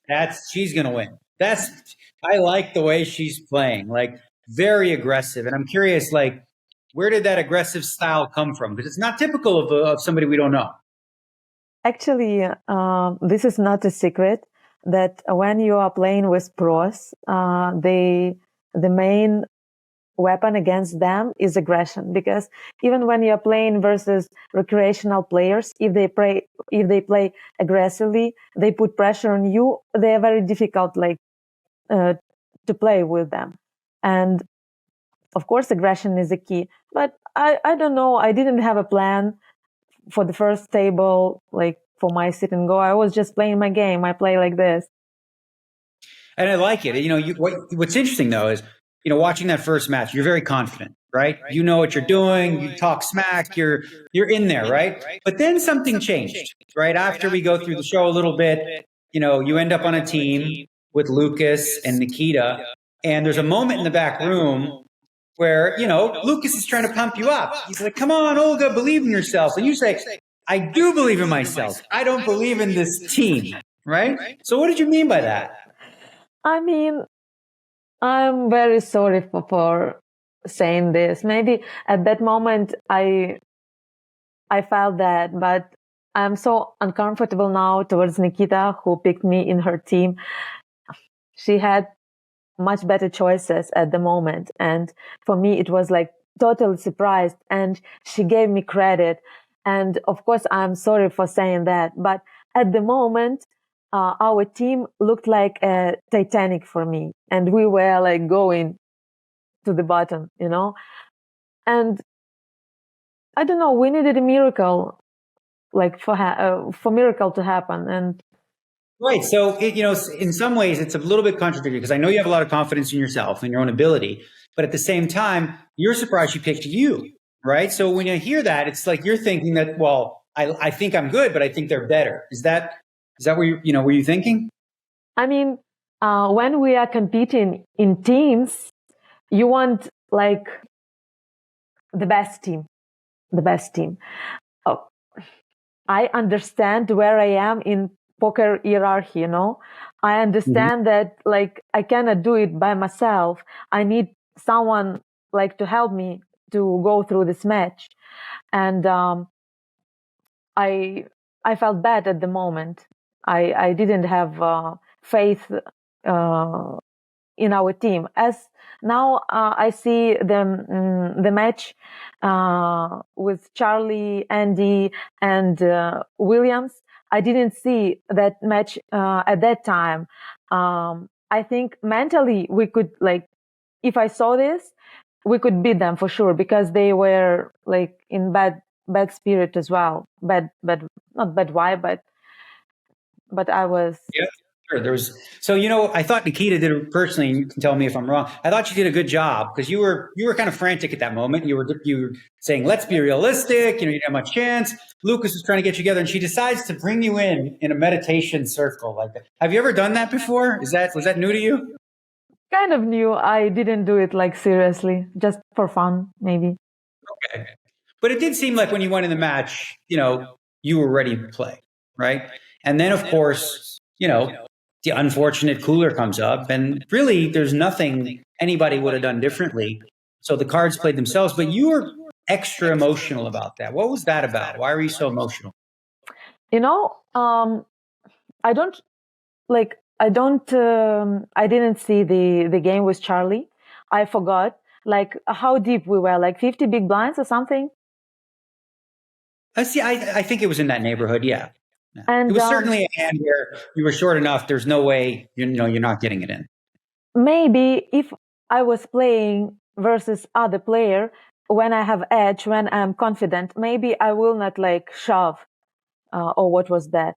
she's going to win. I like the way she's playing, like very aggressive. And I'm curious, like, where did that aggressive style come from? Because it's not typical of somebody we don't know. Actually, this is not a secret that when you are playing with pros, the main weapon against them is aggression, because even when you're playing versus recreational players, if they play aggressively, they put pressure on you. They are very difficult, to play with them. And of course, aggression is a key. But I don't know. I didn't have a plan for the first table, like for my sit and go. I was just playing my game. I play like this. And I like it. What's interesting though is, watching that first match, you're very confident, right? You know what you're doing. You talk smack. You're in there, right? But then something changed, right? After we go through the show a little bit, you end up on a team with Lucas and Nikita, and there's a moment in the back room where, Lucas is trying to pump you up. He's like, come on, Olga, believe in yourself. And you say, I do believe in myself. I don't believe in this team. right? So what did you mean by that? I mean, I'm very sorry for saying this. Maybe at that moment I felt that, but I'm so uncomfortable now towards Nikita, who picked me in her team. She had much better choices at the moment, and for me it was like totally surprised, and she gave me credit. And of course I'm sorry for saying that, but at the moment our team looked like a Titanic for me, and we were like going to the bottom, and I don't know, we needed a miracle, like for miracle to happen. And Right. So, in some ways, it's a little bit contradictory because I know you have a lot of confidence in yourself and your own ability, but at the same time, you're surprised she picked you, right? So when you hear that, it's like you're thinking that, well, I think I'm good, but I think they're better. Is that where were you thinking? I mean, when we are competing in teams, you want like the best team. Oh, I understand where I am in poker hierarchy, I understand that like I cannot do it by myself. I need someone like to help me to go through this match. And I felt bad at the moment. I didn't have faith in our team. As now I see the match with Charlie, Andy, and Williams. I didn't see that match at that time. I think mentally we could, like, if I saw this, we could beat them for sure, because they were like in bad spirit as well. Bad, not bad vibe, but I was. Yeah. Sure. I thought Nikita did it personally, and you can tell me if I'm wrong. I thought she did a good job because you were kind of frantic at that moment. You were saying, let's be realistic. You didn't have much chance. Lucas was trying to get you together, and she decides to bring you in a meditation circle like that. Have you ever done that before? Was that new to you? Kind of new. I didn't do it like seriously, just for fun, maybe. Okay. But it did seem like when you went in the match, you were ready to play, right? And then, of course, the unfortunate cooler comes up, and really there's nothing anybody would have done differently. So the cards played themselves, but you were extra emotional about that. What was that about? Why were you so emotional? I didn't see the game with Charlie. I forgot like how deep we were, like 50 big blinds or something. I think it was in that neighborhood. Yeah. And it was certainly a hand where you were short enough. There's no way, you're not getting it in. Maybe if I was playing versus other player, when I have edge, when I'm confident, maybe I will not like shove. Or what was that?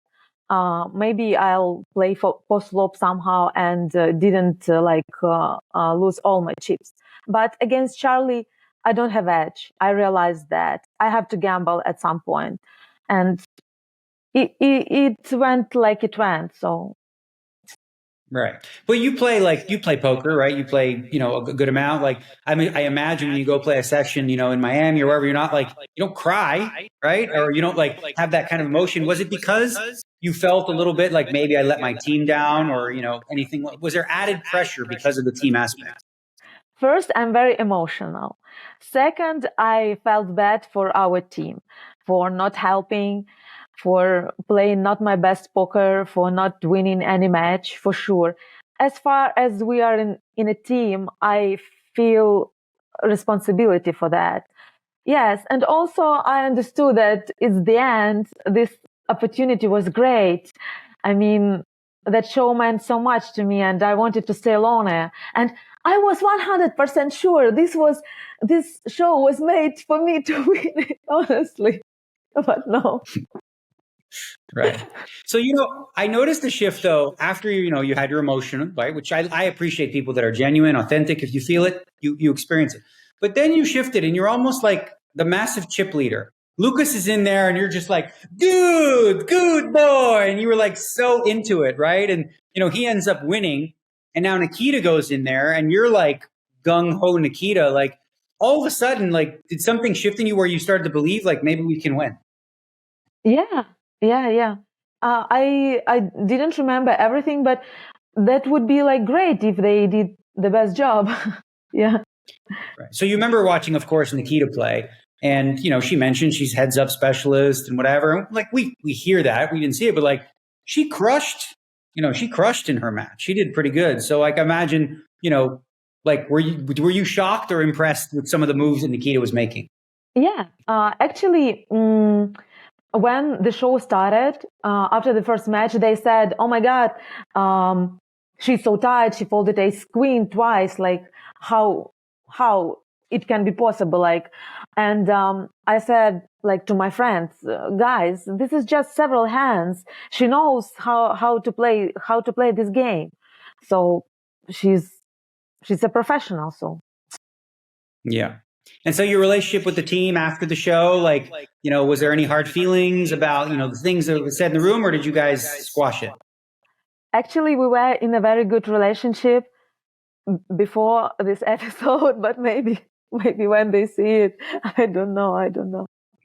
Maybe I'll play for post flop somehow and didn't lose all my chips. But against Charlie, I don't have edge. I realized that I have to gamble at some point, and it went like it went. So. Right. But you play poker, right? You play, a good amount. Like, I mean, I imagine when you go play a session, in Miami or wherever, you're not like, you don't cry, right? Or you don't like have that kind of emotion. Was it because you felt a little bit like maybe I let my team down, or, anything? Was there added pressure because of the team aspect? First, I'm very emotional. Second, I felt bad for our team for not helping, for playing not my best poker, for not winning any match, for sure. As far as we are in a team, I feel responsibility for that. Yes, and also I understood that it's the end. This opportunity was great. I mean, that show meant so much to me, and I wanted to stay alone. And I was 100% sure this show was made for me to win it, honestly. But no. Right. So, I noticed the shift though, after, you had your emotion, right? Which I appreciate people that are genuine, authentic. If you feel it, you experience it. But then you shifted and you're almost like the massive chip leader. Lucas is in there and you're just like, dude, good boy. And you were like so into it, right? And, he ends up winning. And now Nikita goes in there and you're like gung-ho Nikita. Like all of a sudden, like, did something shift in you where you started to believe like maybe we can win? Yeah. I didn't remember everything, but that would be like great if they did the best job. Yeah. Right. So you remember watching, of course, Nikita play, and she mentioned she's heads up specialist and whatever. Like we hear that, we didn't see it, but like she crushed. She crushed in her match. She did pretty good. So like imagine, like were you shocked or impressed with some of the moves that Nikita was making? Yeah. Actually, when the show started, after the first match, they said, "Oh my God, she's so tired. She folded ace queen twice. Like how it can be possible?" Like, and I said, like to my friends, guys, this is just several hands. She knows how to play this game. So she's a professional. So Yeah. And so your relationship with the team after the show, like, was there any hard feelings about, the things that were said in the room, or did you guys squash it? actually, we were in a very good relationship before this episode, but maybe when they see it, I don't know.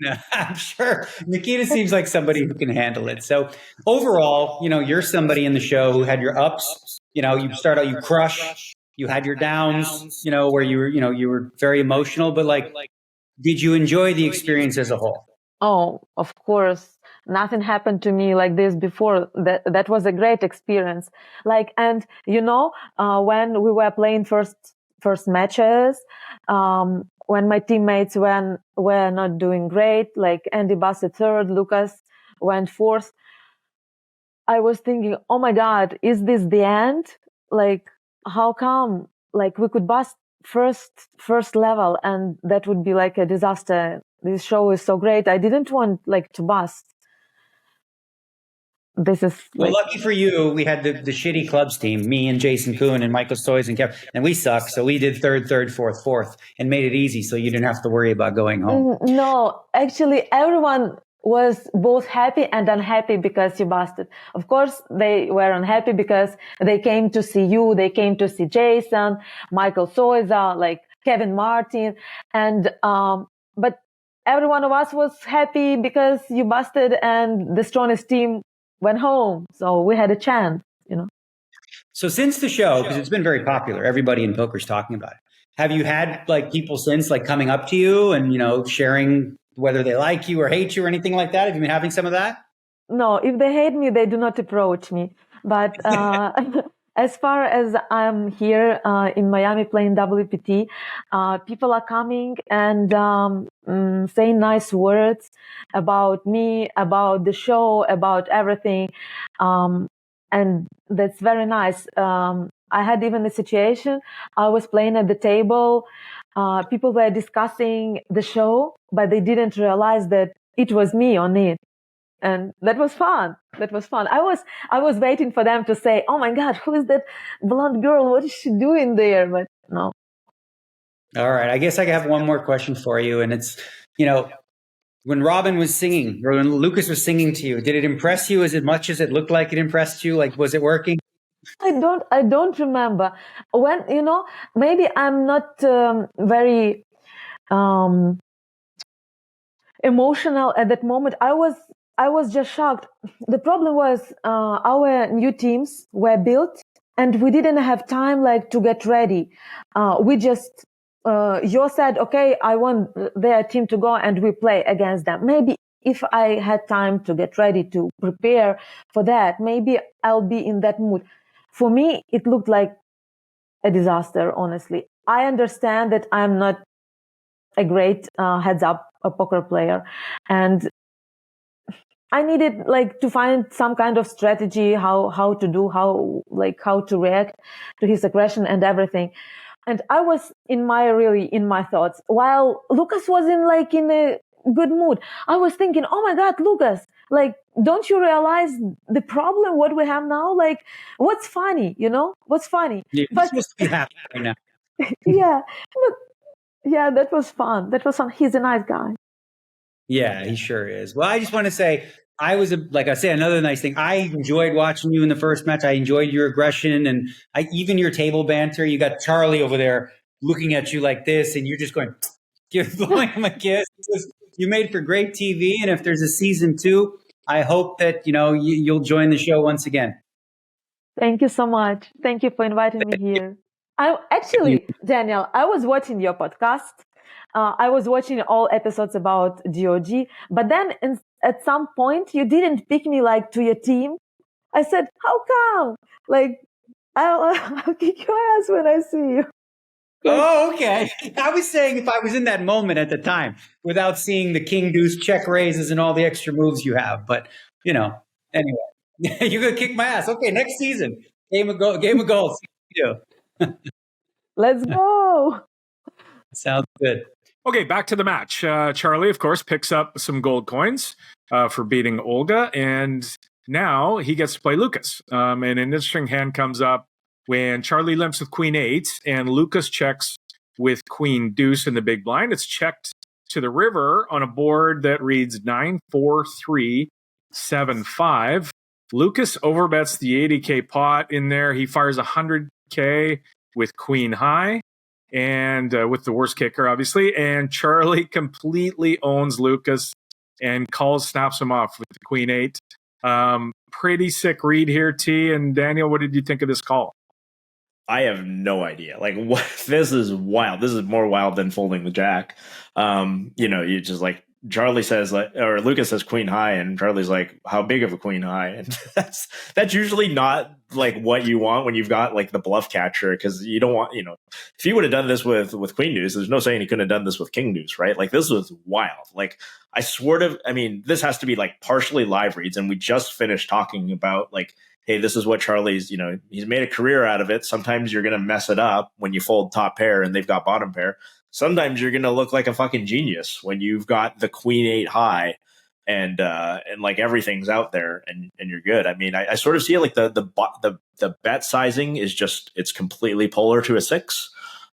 No, I'm sure Nikita seems like somebody who can handle it. So overall, you're somebody in the show who had your ups. You start out, you crush. You had your downs, where you were very emotional. But like, did you enjoy the experience as a whole? Oh, of course. Nothing happened to me like this before. That was a great experience. Like, and when we were playing first matches, when my teammates were not doing great, like Andy busted third, Lucas went fourth, I was thinking, oh my God, is this the end? Like, how come? Like, we could bust first level, and that would be like a disaster. This show is so great. I didn't want like to bust. This is well, lucky for you, we had the shitty clubs team, me and Jason Kuhn and Michael Stoys and Kev, and we suck. So we did third, fourth, and made it easy, so you didn't have to worry about going home. No, actually, everyone was both happy and unhappy because you busted. Of course, they were unhappy because they came to see you, they came to see Jason, Michael Soiza, like Kevin Martin, and but every one of us was happy because you busted and the strongest team went home. So we had a chance, So since the show, because it's been very popular, everybody in poker's talking about it. Have you had like people since like coming up to you and, sharing whether they like you or hate you or anything like that? Have you been having some of that? No, if they hate me, they do not approach me. But as far as I'm here in Miami playing WPT, people are coming and saying nice words about me, about the show, about everything. And that's very nice. I had even a situation, I was playing at the table. People were discussing the show, but they didn't realize that it was me on it. And that was fun. I was waiting for them to say, "Oh my God, who is that blonde girl? What is she doing there?" But no. All right. I guess I have one more question for you. And it's, when Robin was singing, or when Lucas was singing to you, did it impress you as much as it looked like it impressed you? Like, was it working? I don't remember. When, maybe I'm not very emotional at that moment. I was just shocked. The problem was our new teams were built and we didn't have time like to get ready. We just you said, okay, I want their team to go and we play against them. Maybe if I had time to get ready to prepare for that, maybe I'll be in that mood. For me, it looked like a disaster, honestly. I understand that I'm not a great heads up a poker player, and I needed like to find some kind of strategy, how to react to his aggression and everything. And I was in my thoughts while Lucas was in a good mood. I was thinking, oh my God, Lucas, like, don't you realize the problem, what we have now? Like, what's funny, what's funny? You're supposed to be happy right now. Yeah, but yeah, that was fun. He's a nice guy. Yeah, he sure is. Well, I just want to say, like I said, another nice thing. I enjoyed watching you in the first match. I enjoyed your aggression and even your table banter. You got Charlie over there looking at you like this, and you're just going, you're blowing him a kiss. You made for great TV. And if there's a season 2, I hope that, you'll join the show once again. Thank you so much. Thank you for inviting me here. Daniel, I was watching your podcast. I was watching all episodes about DOG, but then at some point you didn't pick me like to your team. I said, how come? Like, I'll kick your ass when I see you. Oh, okay. I was saying if I was in that moment at the time without seeing the king deuce check raises and all the extra moves you have. But, anyway, you're going to kick my ass. Okay, next season, game of gold. Let's go. Sounds good. Okay, back to the match. Charlie, of course, picks up some gold coins for beating Olga, and now he gets to play Lucas. And an interesting hand comes up when Charlie limps with Queen 8 and Lucas checks with Queen Deuce in the big blind. It's checked to the river on a board that reads 9-4-3-7-5. Lucas overbets the 80K pot in there. He fires 100K with Queen High and with the worst kicker, obviously. And Charlie completely owns Lucas and snaps him off with the Queen 8. Pretty sick read here, T. And Daniel, what did you think of this call? I have no idea. Like, what? This is wild. This is more wild than folding the jack. You just like Charlie says, or Lucas says Queen High, and Charlie's like, "How big of a Queen High?" And that's usually not like what you want when you've got like the bluff catcher, because you don't want, if he would have done this with Queen Deuce, there's no saying he couldn't have done this with King Deuce, right? Like, this was wild. Like, this has to be like partially live reads, and we just finished talking about like, hey, this is what Charlie's, he's made a career out of it. Sometimes you're going to mess it up when you fold top pair and they've got bottom pair. Sometimes you're going to look like a fucking genius when you've got the Queen 8 high and like everything's out there and you're good. I mean, I sort of see it like the bet sizing is just, it's completely polar to a 6.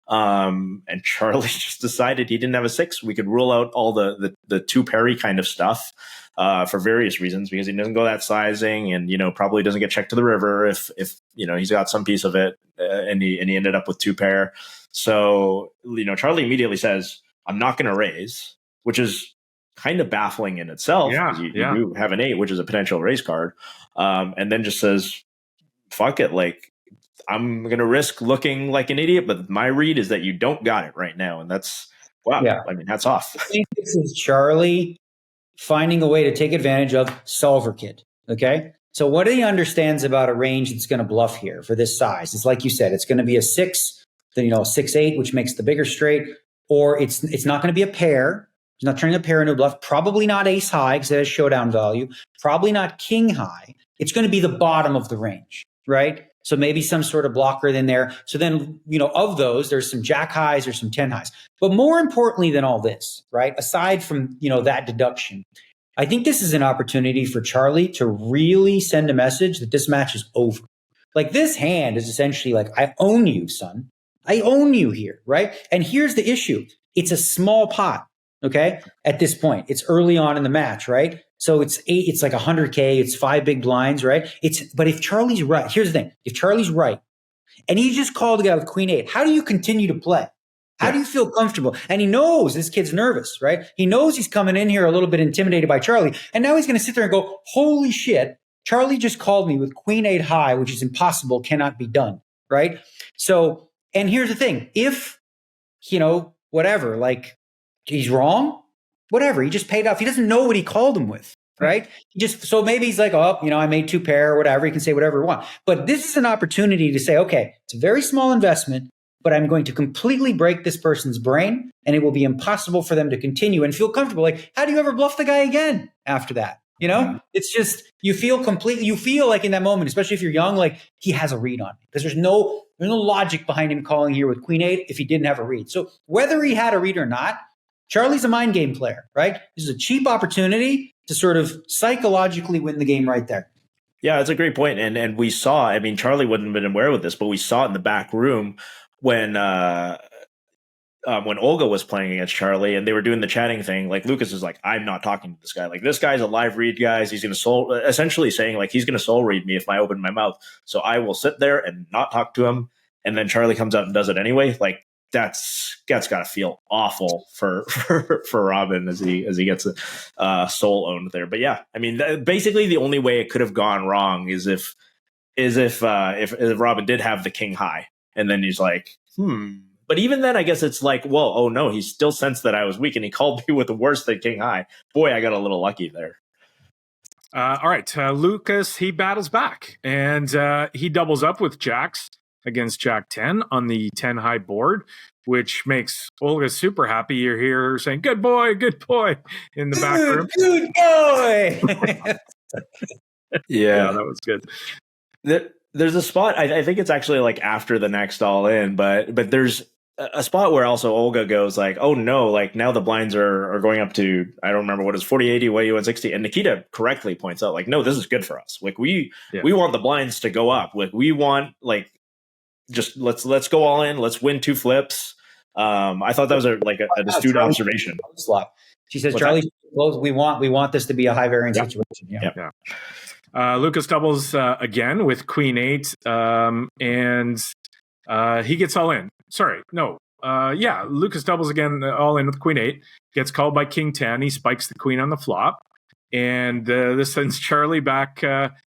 And Charlie just decided he didn't have a 6. We could rule out all the two parry kind of stuff. For various reasons, because he doesn't go that sizing, and probably doesn't get checked to the river if he's got some piece of it, and he ended up with two pair. So Charlie immediately says, "I'm not going to raise," which is kind of baffling in itself. Yeah, you do have an 8, which is a potential raise card, and then just says, "Fuck it," like, I'm going to risk looking like an idiot, but my read is that you don't got it right now, and that's wow. Yeah. I mean, hats off. I think this is Charlie finding a way to take advantage of solver kit. Okay. So what he understands about a range that's going to bluff here for this size, it's like you said, it's going to be a 6, then, 6-8, which makes the bigger straight, or it's not going to be a pair. He's not turning a pair into a bluff. Probably not ace high because it has showdown value. Probably not king high. It's going to be the bottom of the range, right? So maybe some sort of blocker in there. So then, of those, there's some jack highs or some 10 highs. But more importantly than all this, right? Aside from, that deduction, I think this is an opportunity for Charlie to really send a message that this match is over. Like, this hand is essentially like, I own you, son. I own you here, right? And here's the issue. It's a small pot, okay? At this point, it's early on in the match, right? So it's like 100K, it's 5 big blinds, right? But if Charlie's right, here's the thing. If Charlie's right, and he just called the guy with Queen 8, how do you continue to play? How do you feel comfortable? And he knows this kid's nervous, right? He knows he's coming in here a little bit intimidated by Charlie. And now he's going to sit there and go, holy shit, Charlie just called me with Queen 8 high, which is impossible, cannot be done, right? So, and here's the thing. If, whatever, like, he's wrong, whatever, he just paid off. He doesn't know what he called him with, right? So maybe he's like, oh, I made 2 pair or whatever. He can say whatever he wants. But this is an opportunity to say, okay, it's a very small investment, but I'm going to completely break this person's brain, and it will be impossible for them to continue and feel comfortable. Like, how do you ever bluff the guy again after that? It's just, you feel like in that moment, especially if you're young, like, he has a read on me, because there's no logic behind him calling here with Queen 8 if he didn't have a read. So whether he had a read or not, Charlie's a mind game player, right? This is a cheap opportunity to sort of psychologically win the game right there. Yeah, that's a great point. And we saw, Charlie wouldn't have been aware of this, but we saw it in the back room when Olga was playing against Charlie and they were doing the chatting thing. Like, Lucas is like, I'm not talking to this guy. Like, this guy's a live read, guys. He's going to essentially saying, like, he's going to soul read me if I open my mouth. So I will sit there and not talk to him. And then Charlie comes out and does it anyway. Like, that's got to feel awful for Robin as he gets soul owned there. But yeah, I mean, basically the only way it could have gone wrong is if Robin did have the king high, and then he's like, But even then, I guess it's like, well, oh no, he still sensed that I was weak, and he called me with the worse than king high. Boy, I got a little lucky there. All right, Lucas, he battles back, and he doubles up with Jax against Jack 10 on the 10 high board, which makes Olga super happy. You hear her saying, good boy, in the back room. Good boy! Yeah, that was good. There's a spot, I think it's actually like after the next all in, but there's a spot where also Olga goes like, oh no, like now the blinds are going up to, I don't remember what it is, 40-80, way 160. And Nikita correctly points out like, no, this is good for us. Like we want the blinds to go up. Like we want like, just let's go all in. Let's win 2 flips. I thought that was an astute observation. She says, Charlie, we want this to be a high variance situation. Yeah. Lucas doubles again with Queen 8, and he gets all in. Sorry, no. Lucas doubles again, all in with Queen 8. Gets called by King 10. He spikes the Queen on the flop. And this sends Charlie back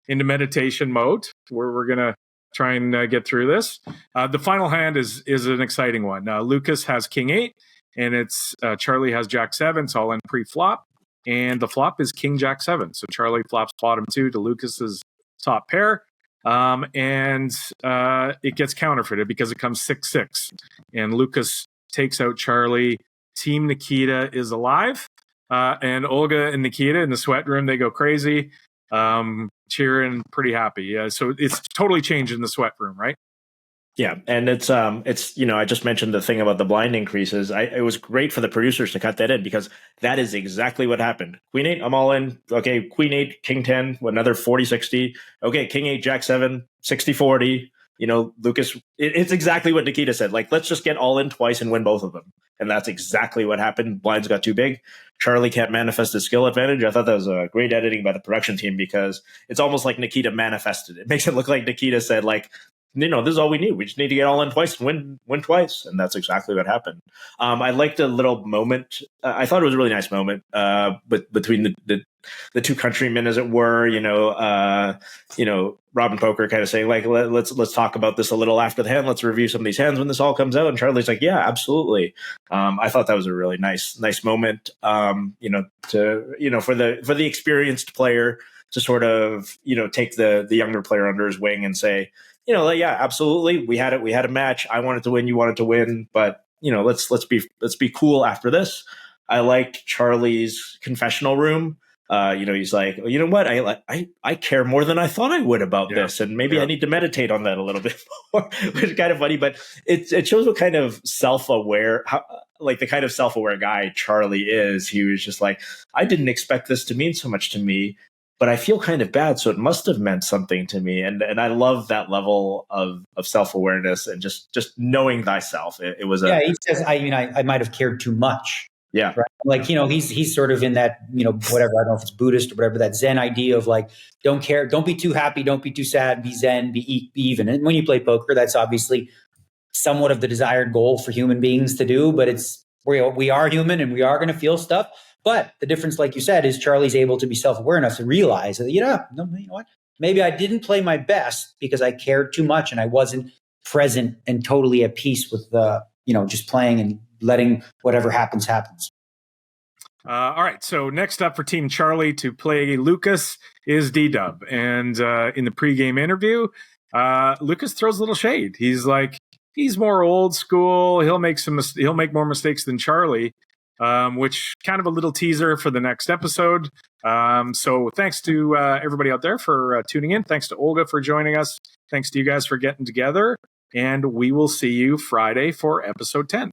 into meditation mode, where we're going to try and get through this. The final hand is an exciting one. Lucas has King 8, and it's Charlie has Jack 7. It's all in pre-flop. And the flop is King Jack 7. So Charlie flops bottom 2 to Lucas's top pair. And it gets counterfeited because it comes 6-6. And Lucas takes out Charlie. Team Nikita is alive. And Olga and Nikita in the sweat room, they go crazy, cheering, pretty happy. So it's totally changed in the sweat room, right? Yeah, and it's I just mentioned the thing about the blind increases. It was great for the producers to cut that in because that is exactly what happened. Queen 8, I'm all in. Okay, Queen 8, King 10, another 40-60. Okay, King 8, Jack 7, 60-40. Lucas, it's exactly what Nikita said. Like, let's just get all in twice and win both of them. And that's exactly what happened. Blinds got too big. Charlie can't manifest his skill advantage. I thought that was great editing by the production team because it's almost like Nikita manifested it. It makes it look like Nikita said, like, this is all we need. We just need to get all in twice and win twice. And that's exactly what happened. I liked a little moment. I thought it was a really nice moment but between the two countrymen, as it were, Robin Poker kind of saying, like, let's talk about this a little after the hand. Let's review some of these hands when this all comes out. And Charlie's like, yeah, absolutely. I thought that was a really nice moment, for the experienced player to sort of, take the younger player under his wing and say, yeah, absolutely. We had a match. I wanted to win. You wanted to win, but let's be cool after this. I liked Charlie's confessional room. He's like, you know what? I care more than I thought I would about this. And maybe I need to meditate on that a little bit more, which is kind of funny, but it shows what kind of self-aware, the kind of self-aware guy Charlie is. He was just like, I didn't expect this to mean so much to me, but I feel kind of bad. So it must have meant something to me. And I love that level of self-awareness and just knowing thyself. It was he says, I might have cared too much. Yeah. Right? Like, he's sort of in that, whatever, I don't know if it's Buddhist or whatever, that Zen idea of like, don't care, don't be too happy, don't be too sad, be Zen, be even. And when you play poker, that's obviously somewhat of the desired goal for human beings to do, but we are human and we are going to feel stuff. But the difference, like you said, is Charlie's able to be self-aware enough to realize that, you know what? Maybe I didn't play my best because I cared too much and I wasn't present and totally at peace with just playing and letting whatever happens. All right. So next up for Team Charlie to play Lucas is D-Dub. And in the pregame interview, Lucas throws a little shade. He's like, he's more old school. He'll make more mistakes than Charlie. Which kind of a little teaser for the next episode. So thanks to everybody out there for tuning in. Thanks to Olga for joining us. Thanks to you guys for getting together. And we will see you Friday for episode 10.